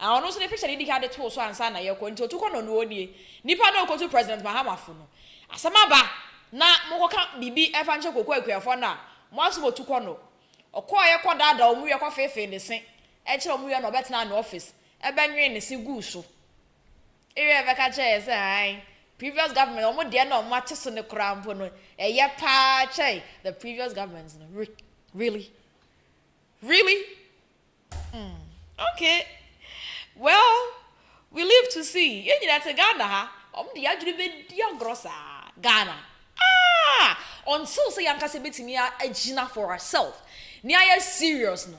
Speaker 1: and ono so the picture dey had to so ansa na yeko nti otuko no no oni nipa na okoto president Mahama fo no asama ba na mokoka bibi efanche kokwa akuafo na mo aso otuko no okoye kodada omu ye kofefe ne se kire omu ye no betena na office ebenwe ne se gu so ere veka che say ai previous government omu de na omu ateso ne krampo no eye pa che the previous governments no really okay well we live to see you that Ghana ha omu de adwene be dia grossa Ghana until say yankase betimi agina for ourselves ni aye serious no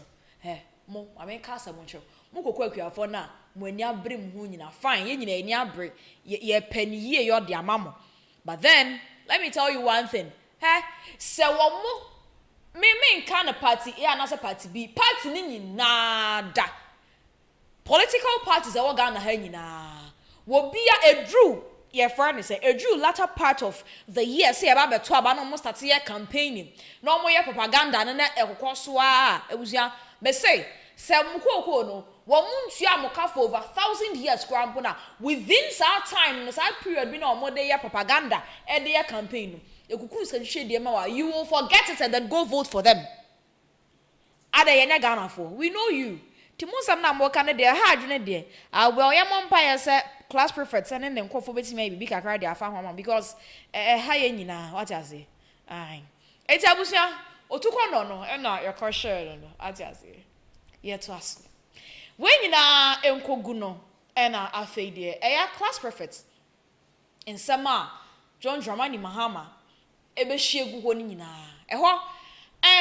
Speaker 1: mo ameka samoncho mo kokwa akuafo na mo ani abre mu nyina fine ye nyina ani abre ye paniye yo de amamo but then let me tell you one thing se wo mo me kind of party e anasa party B party ni nyina da political parties e wo Ghana ha nyina wo bia edru your friend say a drew latter part of the year say about beto aba no almost start year campaigning no more year propaganda na ekokọ so a ebusia be say mukoko no wo muntua moka for over 1,000 years krampo na within that time no that period be no more day year propaganda and the year campaign ekuku say hwe de ma you will forget it and then go vote for them ada yenya Ghana for we know you timusam na mo kan de ha adwene de well ya mompa ya say class prefect and then nkofo betime bibi kakra de afa homa because ha ye nyina what you say ai eti abusia otuko no na your share no what you say yet to ask when nyina enkogu no na afei de class prefect in sama John Dramani Mahama ebehyiegu ho nyina eho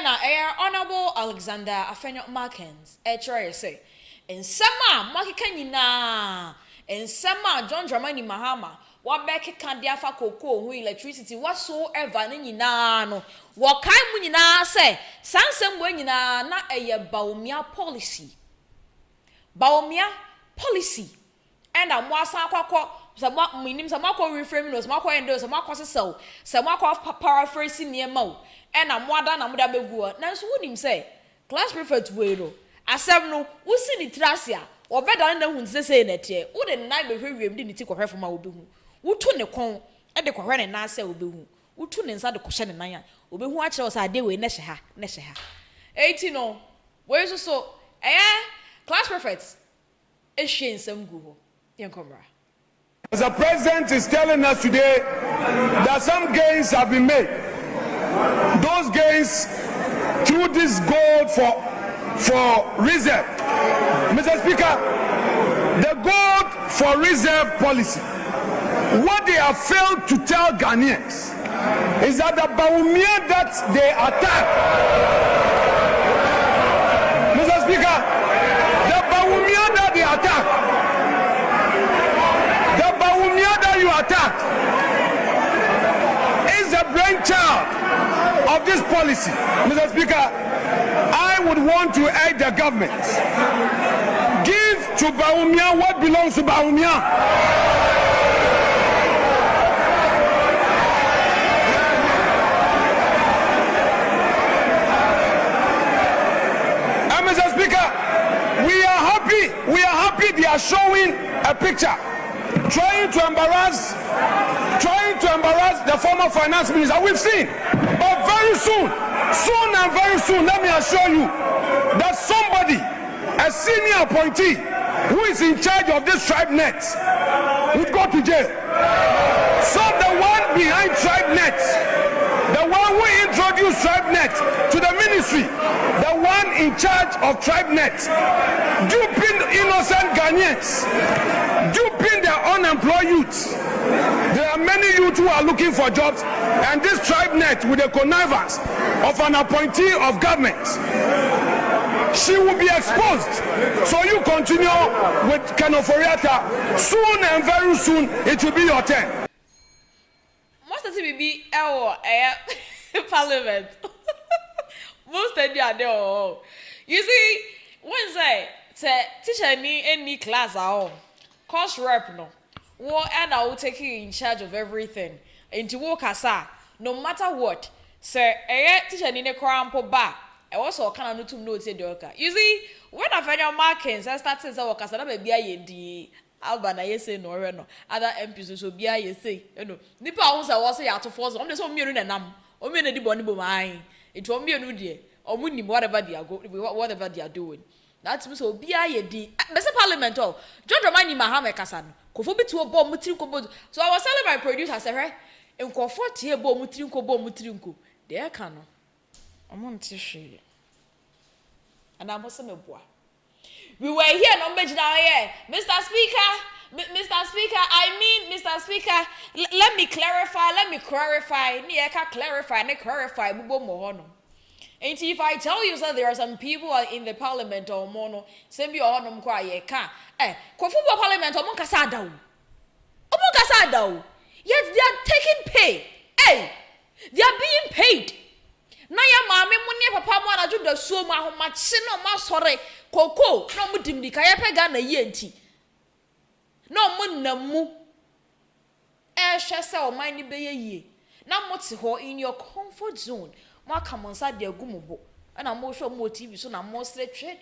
Speaker 1: na honorable Alexander Afenyo Markins try say in sama makeka nyina ensema John Dramani Mahama what back can dia fa cocoa who electricity whatsoever ni nyina no wo kai mu nyina say sansem we nyina na eye baomia policy and am wasa kwakọ some minim some akọ reframe no some akọ endo some akọ sesel some akọ paraphrase niema o and am wada na muda begu na so wonim say class prefect we no asem no wusi ni trasia obeda na hu nsese na tie wo de nai behwe wiem de ni ti kohwe foma obehu wutu ne kon e de kohwe ne na ase obehu wutu ne nsa de kohwe ne nan a obehu a kire o sa ade we ne hye ha 80 no we so class prefect e hye nsam gu ho yenkomra.
Speaker 5: As the president is telling us today that some gains have been made. Those gains through this gold for reserve. Mr. Speaker, the gold for reserve policy, what they have failed to tell Ghanaians is that the Baumia that they attack, Mr. Speaker, the Baumia that they attack, you attack is the brainchild of this policy. Mr. Speaker, I would want to urge the government, give to Baumia what belongs to Baumia. And Mr. Speaker, we are happy they are showing a picture trying to embarrass the former finance minister. We've seen, but very soon, let me assure you that somebody, a senior appointee who is in charge of this TribeNet, would go to jail. So the one behind TribeNet, the one who introduced TribeNet to the ministry, the one in charge of TribeNet, duping innocent Ghanaians, duping their unemployed youths. There are many youths who are looking for jobs, and this TribeNet, with the connivance of an appointee of government, she will be exposed. So you continue with Kenoforiata. Soon and very soon, it will be your turn.
Speaker 1: Most of it be our parliament. Most of you are there. You see, when say teacher ni any class at course rep no. What and I will take you in charge of everything. Into work asa, no matter what. Sir, teacher ni ne crampo ba. I also kind of no to know say doka. You see, when I find your markings, I start to say work asa na be a di Alba na yese no no. Other MPs so be a say, you know. Nipa who say was say out of force. On the so mienu na nam. O mienu di boni bo mai. It won't be no die. Or munim whatever they are doing. That's so be a di. Best parliament oh. John Dramani Mahama kasa no. Kofo bi to bo mutiri ko bo. So I was telling my producer say, "En kofo tie bo mutiri ko. Dey ka no. Omo nti hwe. And I'm also meboa. We were here no megina here. Mr. Speaker, Mr. Speaker, let me clarify. Ni e ka clarify bubo mo ho no. And if I tell you that there are some people in the parliament or mono, send me or no kwa ye ka. Kofubo parliament or monkasa daw. Yet they are taking pay. They are being paid. Na ya maame mu ne papa mu anaju da so mu ahomache no ma sore koko no mu dimdika ya pega na ye nti. No mu namu. Hwe se o man ni be ye. Na mo te ho in your comfort zone. Mo come on side dey agumubo. Na mo hwe mo TV so na mo sre tre.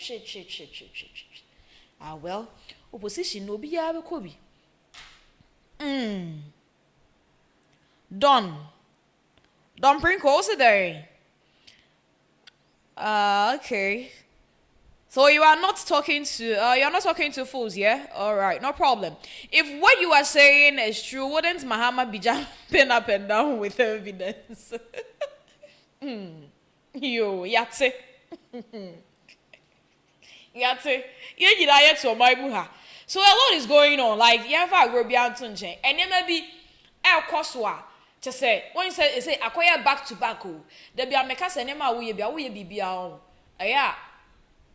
Speaker 1: Ah well, opposition no bi ya be ko bi. Don Prinko also there. Okay. So you're not talking to fools, yeah? All right, no problem. If what you are saying is true, wouldn't Mahama be jumping up and down with evidence? Yo, yate. So a lot is going on. Like, yeah, I go beyond tunche, and there may be el koswa. To say, when you say acquire back to back, there be a mecas and Emma we be our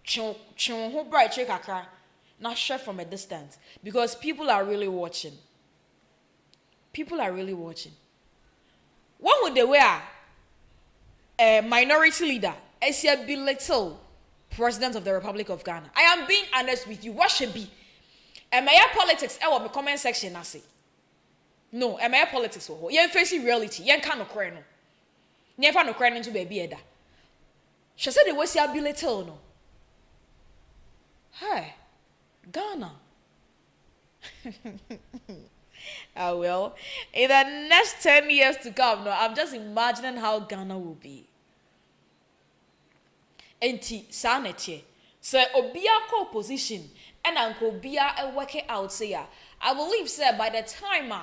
Speaker 1: chun who bright check not share from a distance because people are really watching. people are really watching. What would they wear? A minority leader, as a belittle president of the Republic of Ghana. I am being honest with you. What should be? Am I politics? I want my comment section. I say, no. Am I politics? You're facing reality. You can't no cry no. Never no cry into baby eda. She said it was a belittle no. Hey, Ghana. I will. In the next 10 years to come, no, I'm just imagining how Ghana will be. Enti sanete. So obia ko position and uncle bia a work it out say I believe sir by the time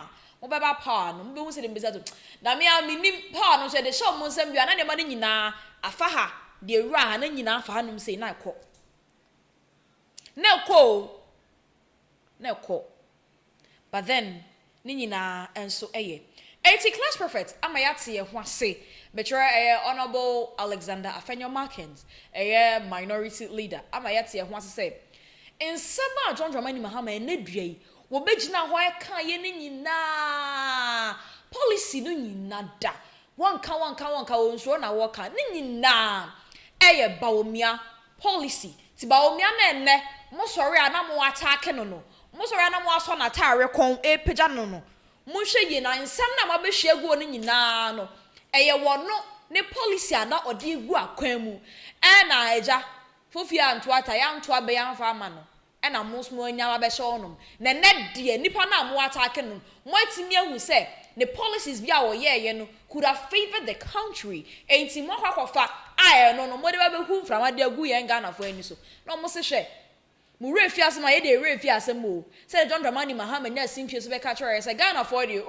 Speaker 1: obeba pa no mbe say dem bezato. Na me a minim pa no say the show mo nsem bia na de ma ne nyina afa ha de wura na nyina afa ha no say na ko. Na ko. But then ni nyina enso eye. 80 class prophet amayate ye ho ase betray honorable Alexander Afenyo Markins minority leader amayate ye ho ase say in seba John Dramani Mahama enedua wo begina ho eka ye ni nyina policy no nyina da wanka wonso na woka ni nyina eye baomia policy ti baomia na enne mo sori ana mo attack no mo sori ana mo aso na tare kon peja no Mushe ye na nsam na mabehwe egu oni nyina no eye wono ne policy ana ode egu akwan mu na eja fofia nto ata ya nto abe ya mfa ama no na mosmo anya wabehwe onom na ne de nipa na mo attack no moatimi ahu se the policies bia wo ye no could have favored the country enti mo kwakofa no mo de babehu mframa de egu ye Ghana fo ani so no mo se hwe mu refi asem a ye de refi asem o say John Dramani Mahama na simpie so be catch her say Ghana for the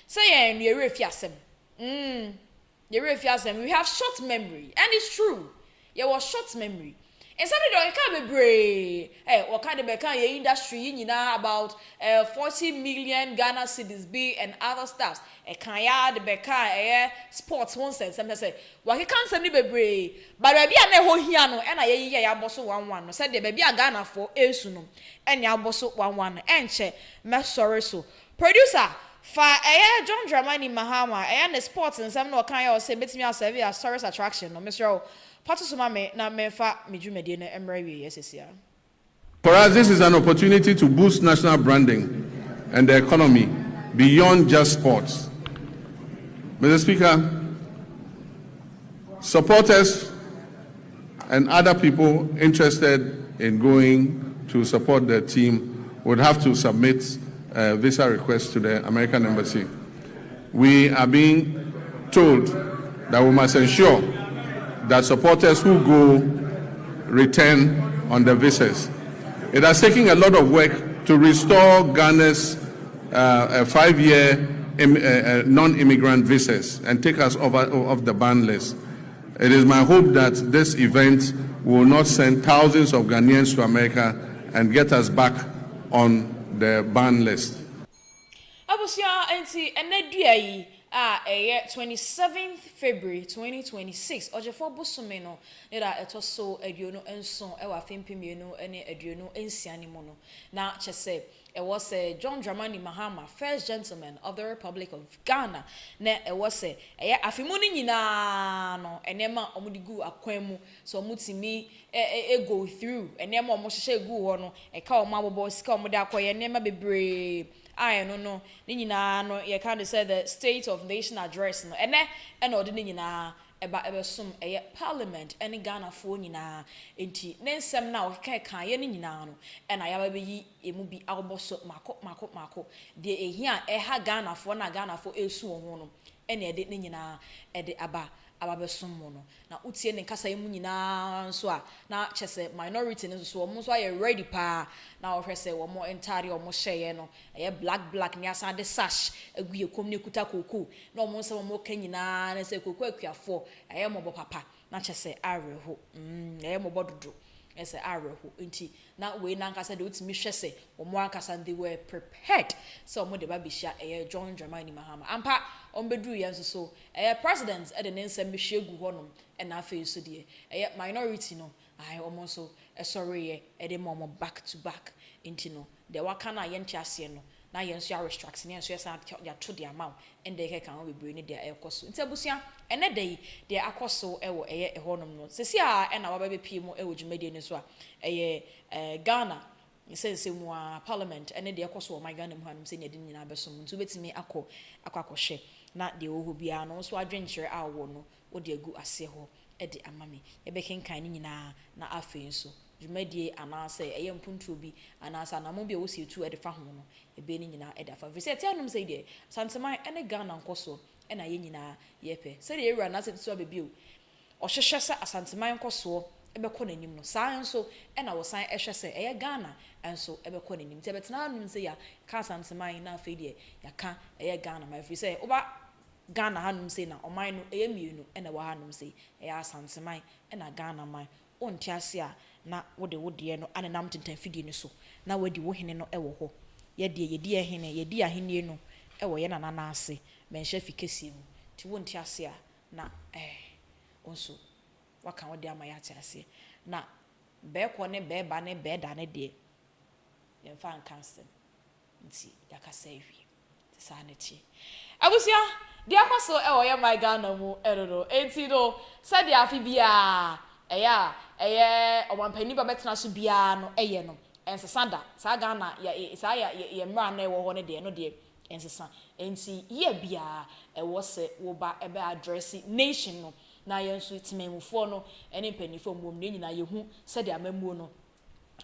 Speaker 1: say ye refi asem ye refi asem we have short memory and it's true ye was short memory and somebody don't can be brave what kind of be ye industry nyina about 40 million Ghana cedis be and other stuffs can ya the beka sports one sense some say what he can't send be brave but baby na ho hia no na ye ya boso 11 no said the baby Ghana for esu no and ya boso 11 enche me sorry so producer fa John Dramani Mahama the sports and some no kan ya say betimi serve as tourist attraction no Mr. For us,
Speaker 2: this is an opportunity to boost national branding and the economy beyond just sports. Mr. Speaker, supporters and other people interested in going to support the team would have to submit a visa request to the American Embassy. We are being told that we must ensure that supporters who go return on the visas. It has taken a lot of work to restore Ghana's 5-year non-immigrant visas and take us off the ban list. It is my hope that this event will not send thousands of Ghanaians to America and get us back on the ban list.
Speaker 1: 27th February 2026 Ojefo Bosome no era etoso aduonu enso e wa fempemienu ene aduonu ensiane mu no na chese it was John Dramani Mahama, first gentleman of the Republic of Ghana. Ne it was afimuni nyina no enema omudigu akwanu so mutimi go through enema omohye gu ho no e ka omabobo sika omode akoye enema bebre I no ni nyina no ye kind of say the State of Nation address no ene ode ni nyina eba som parliament any Ghana fo nyina enti ne nsem na o kan ye ni nyina no na ya ba yi emu bi awboso mako de ehia ha Ghana fo na Ghana fo esu ho no ene ede ni nyina ede ababesom mo no na utie ne kasa emu nyina nso a na chese minority ne so mo so aye ready pa na o hwese wo mo entire o mo hyeye no black ni asa de sash aguye kom ne kuta koko na o mo nse mo ka nyina na se koko akuafo mo bo papa na chese areho mo bododo ese areho enti na we na nkasa de utimi hwese o mo ankasa they were prepared so mo de ba bihia John Dramani Mahama ampa ombedru yenso so president e de nsem behwe gu honom e na afa so de minority no almost sorry e de mo back to back enti no de waka na ye ntiase no na yɛn so restrict ne yɛn so yɛsan ya to the amount and they can we bring it there ɛkɔ so nti abusua ɛnɛ da yi de akɔ so ɛwɔ ɛyɛ ɛhɔnom no sesi a ɛna waba bepie mu ɛwɔ dwumadie ne so a ɛyɛ Ghana sense mu a parliament ɛne de ɛkɔ so wɔ my Ghana mu hanom sɛ ne de nyina bɛso mu nti betimi akɔhwɛ na de wo ho bia no so adwenkyerɛ a wo no wo de agu ase ho ɛde amame ɛbɛkenkan ne nyinaa na afei nso dwumadie anaasɛ ɛyɛ mpuntuo bi anaasɛ anamo bi a wosi etu ɛde fa ho no ebe ne nyinaa ɛda fa fi sɛ ɛtianom sɛ deɛ santeman ɛne Ghana nkɔso ɛna yɛ nyinaa yɛpɛ sɛ deɛ ewura na sɛ tso abebi o ɔhyehyɛ sɛ asanteman nkɔso ɛbɛkɔ n'anim no saa nso ɛna wɔsan ɛhwɛ sɛ ɛyɛ Ghana nso ɛbɛkɔ n'anim sɛ bɛtena anum sɛ ya ka asanteman na afei deɛ yɛka ɛyɛ Ghana ma fi sɛ oba Ghana hanum sɛ na ɔman no ɛyɛ mienu ɛna wɔ hanum sɛ ɛyɛ asanteman ɛna Ghana man onti ase a na wode no anenam tentan fidie no so na wadi wo hene no ɛwɔ hɔ yɛdi ahenie no ɛwɔ yɛ nana na ase menhye fi kɛsie mu ti wonti ase a na onso waka wode ama yɛ ate ase na bɛɛkɔ ne bɛɛba ne bɛɛda ne de yɛmfa nkansem nti yakasa ewie ti saa ne tie abusia de akɔso ɛwɔ yɛ my Ghana mu ɛdodo enti do sɛ de afi bia ɛyɛ ɔmampani ba betena so bia no ɛyɛ no ensesada saa Ghana ya mmra na ɛwɔ hɔ ne de no de ensesa enti ye bia ɛwɔ sɛ wo ba ɛbɛ address nation no na yɛn so timemufo no ɛne mpanifo mmom ne nyina yehu sɛ de amamuo no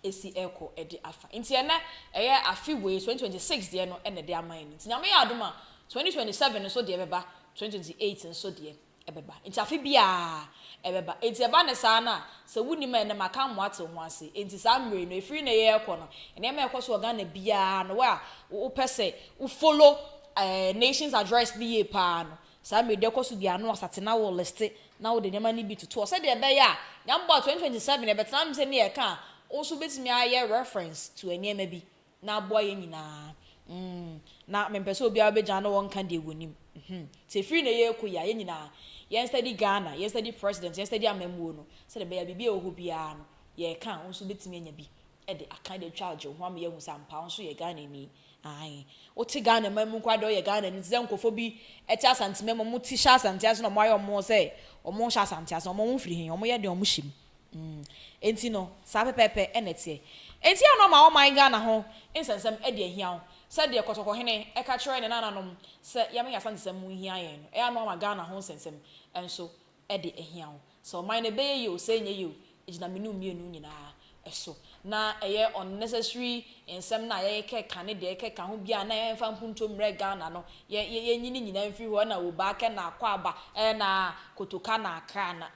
Speaker 1: esi ɛkɔ ɛde afa enti ɛnɛ ɛyɛ afi we 2026 de no ɛne de aman ni enti nyame yɛ adoma 2027 so de ɛbɛba 2028 so de ɛbɛba enti afi bia ɛbɛba enti ɛba ne saa na sɛ wuni ma ɛnɛ maka moate ho ase enti saa mmere no efiri na yɛ ɛkɔ no ɛnɛ ma ɛkɔ so Ghana bia no wa wo pɛsɛ wo follow nations address bi ye pa no saa mmere de ɛkɔ so bia no asate na wo list na wo de nyama ni bi tutu sɛ de ɛbɛyɛ a nyamba 2027 ɛbɛtena m sɛ ne yɛ ka also betimi ayɛ reference to enema bi na aboa yɛ nyinaa na mempɛ sɛ obi a bɛgya no wɔn ka de wonim sɛ free na yɛ kɔ ya yɛ nyinaa yɛn study Ghana yɛn study president yɛn study amamuo no sɛ de bɛyɛ bibi ɛwɔ hɔ bia no yɛ ka also betimi anya bi ɛde aka de twa agye ho ama yɛ hu sɛ ampa nso yɛ Ghana ni ai wote Ghana mamu kwa de yɛ Ghana ni sɛ nkofo bi ɛti asanteme mo ti sha asante aso na mo ayɔ mo sɛ ɔmo sha asante aso ɔmo mo firi hin ɔmo yɛ de ɔmo hyim enti no saa pepepe enete enti ano ma o my Ghana ho insensem e de ahia ho se de kotoko hene e ka kire ne nananom se yame ya sansem mu hia yen no e ano ma Ghana ho sensem enso e de ahia ho so my ne be ye o se nye ye o ejina menu mienu nyina eso na eye unnecessary ensem na ye ke ka ne de ke ka ho bia na ye mfa mpunto mre Ghana no ye nyini nyina mfiri ho na wo ba ke na akwa aba na kotoka na aka na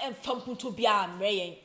Speaker 1: emfa mpunto bia mre yen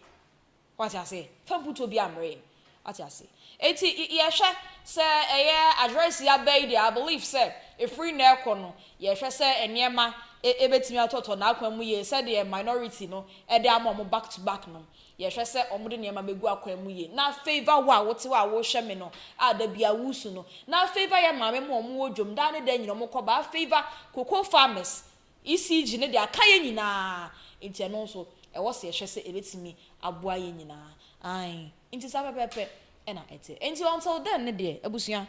Speaker 1: what I say famputo bi amre what I say eti ye hwe se eye address ya be dey I believe say if free na ekọ no ye hwe se enema ebetimi atoto na akwa mu ye se the minority no e dey am back to back no ye hwe se omude nema begu akwa mu ye na favor wa wote wa wo hwe me no ada bia wusu no na favor ya mame mo omo odwom da ne da nyina mo kọ ba favor cocoa farmers ECG ne dey aka ye nyina enti no so e wo se hwe se ebetimi aboa ye nyina ai nti sa pepepe na ete nti until then ne de abusua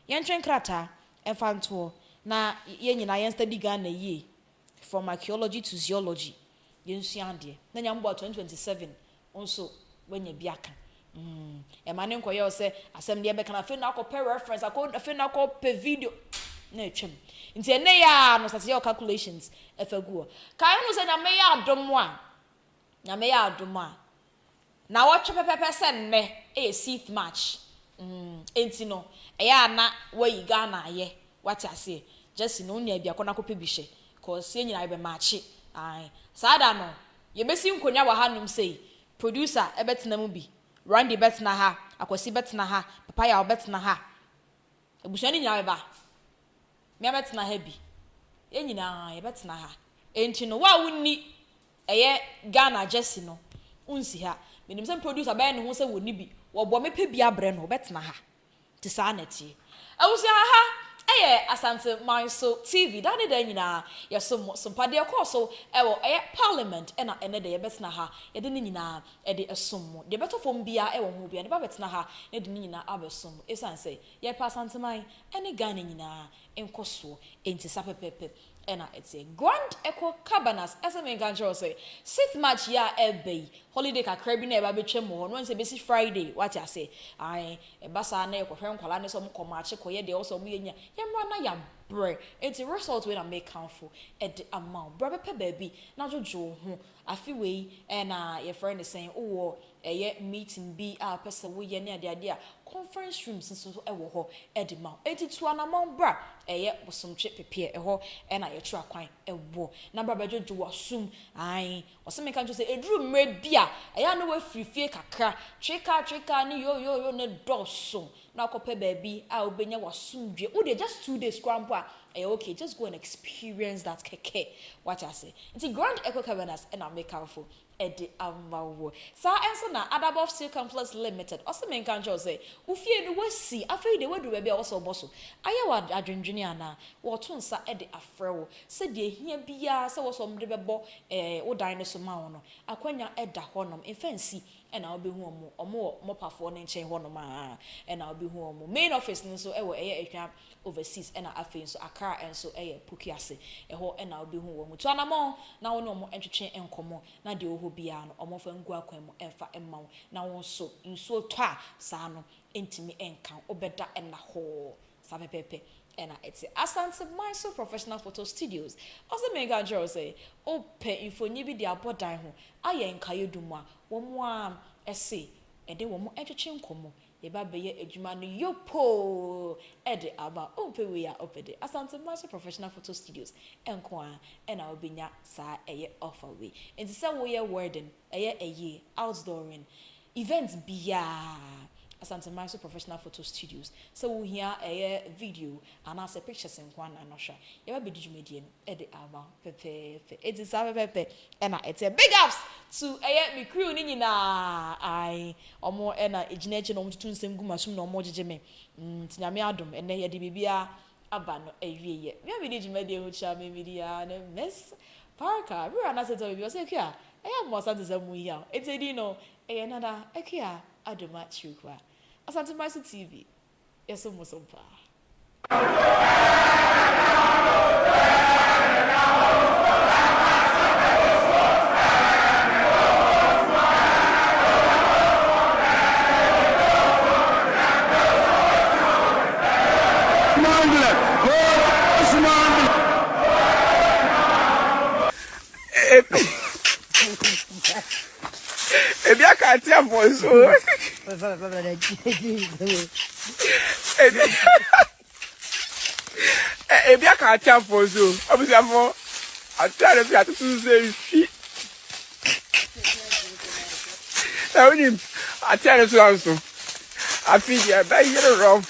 Speaker 1: yen twen krata enfanto na ye nyina yen study Ghana ye from archaeology to zoology yen sua de na nyambo 2027 onso wanya biaka e mane nkoye o se asem de be kana fe na akọ reference akọ fe na akọ video na etwem nti ene ya no sase your calculations efagu kai no se na me ya adom a na watch pepepe sen me e 6th March enti no eya na wayi Ghana ye what ase just no nya bia kona kope bi hye cause ye nyina be match ai sada no ye besi nkonya wa hanum sei producer e betena mu bi Randy betena ha akwasi betena ha papa ya betena ha ebushani nyina ba me betena ha bi ye nyina ye betena ha enti no wa wonni eye Ghana Jesse no unsi ha menim sem producer ba ne ho se woni bi wo bo mepe bi abre no betena ha ti sa na ti awusi ha Asante Maiso TV dani da nyina yeso sompa de so ewo parliament na ene de yebetena ha ye de nyina e de esom de betofom bia ewo ho bia de ba betena ha ne de nyina abesom esanse ye pa Asante Man ene Ghana nyina enkoso enti sapepepe ena etse Grand Echo Cabanas SMN Ganjo say 6th March ya ebe holiday kakra bi na e ba betwem ho no nse besi Friday what ya say ai e basa na e kohwe nkwala ne so mkomache koye de so muyenya yemra na ya bre enti result we na make countful e de amount bra bepe baby na jojo ho afi we na your friend is saying oh eye meeting bi a person we ye ne ade a conference rooms nso ewo ho edima etitu anamon bra eye bosomtwe pepe eho na ye tru akwan ewo na bra bajojo wasum ai osemeka njo se edru mre bia eye na we frifie kakra tweka ni yo ne doso na kope baby a obenya wasum dwe wo dey just 2 days scramble okay just go and experience that keke what I say it's a Grand Echo Cabanas and I make out for Eddie Amawo. Sa enso na Adabov Steel Complex Limited. Also men kan say, "Ufie no we see, afei de we do be also boso. Aye wa adwendwene ana, wo to nsa Eddie afrewo. Se de hia bia se wo so mde bebo wo dan ne so ma wo no. Akwanya eda honom, efensi ena obehu omo mopafo ne nchen honom a ena obehu omo. Main office nso ewo etwa overseas ena afei nso Accra enso Pukiase. Eho ena obehu omo. To anamo na wo no omo entwetwe enkomo na de oho bia no omo fa ngu akwan mu emfa emma na won so nsuo tɔ a saa no entimi enka obeda ena ho sabepepe ena eti Asante Maiso Professional Photo Studios also mega draw say open infonyi bi de abodan ho aye nka yeduma wo mo a ese ede wo mo etwetwe nkomo yeba beye adwuma no yopo ede aba open we ya opede Asante Maiso Professional Photo Studios enko a ena obenya saa eye offer we enti se wo ye wedding eye outdooring events biya Asante Maiso Professional Photo Studios so we hear video and as a pictures in one and osha yeba be djumedie no ede aba pepe enti sa pepe ena it's a big ups to me crew ni nyina ai omo ena ejinaje no mtutu nsem gu masum no omo jejeme tinyame adom ene ye de bibia aba no awieye me be djumedie ho cha me media na miss parka we are not to be say kia mo Asante zamu ya etedi no nada kia adoma chukwa Asante Maiso TV yeso musompa
Speaker 11: Ebi akati afonso. Ebi akati afonso. Obusi afo. Ati are fi atutu se fi. Ewni ati are so anso. Afi ye ba yero rough.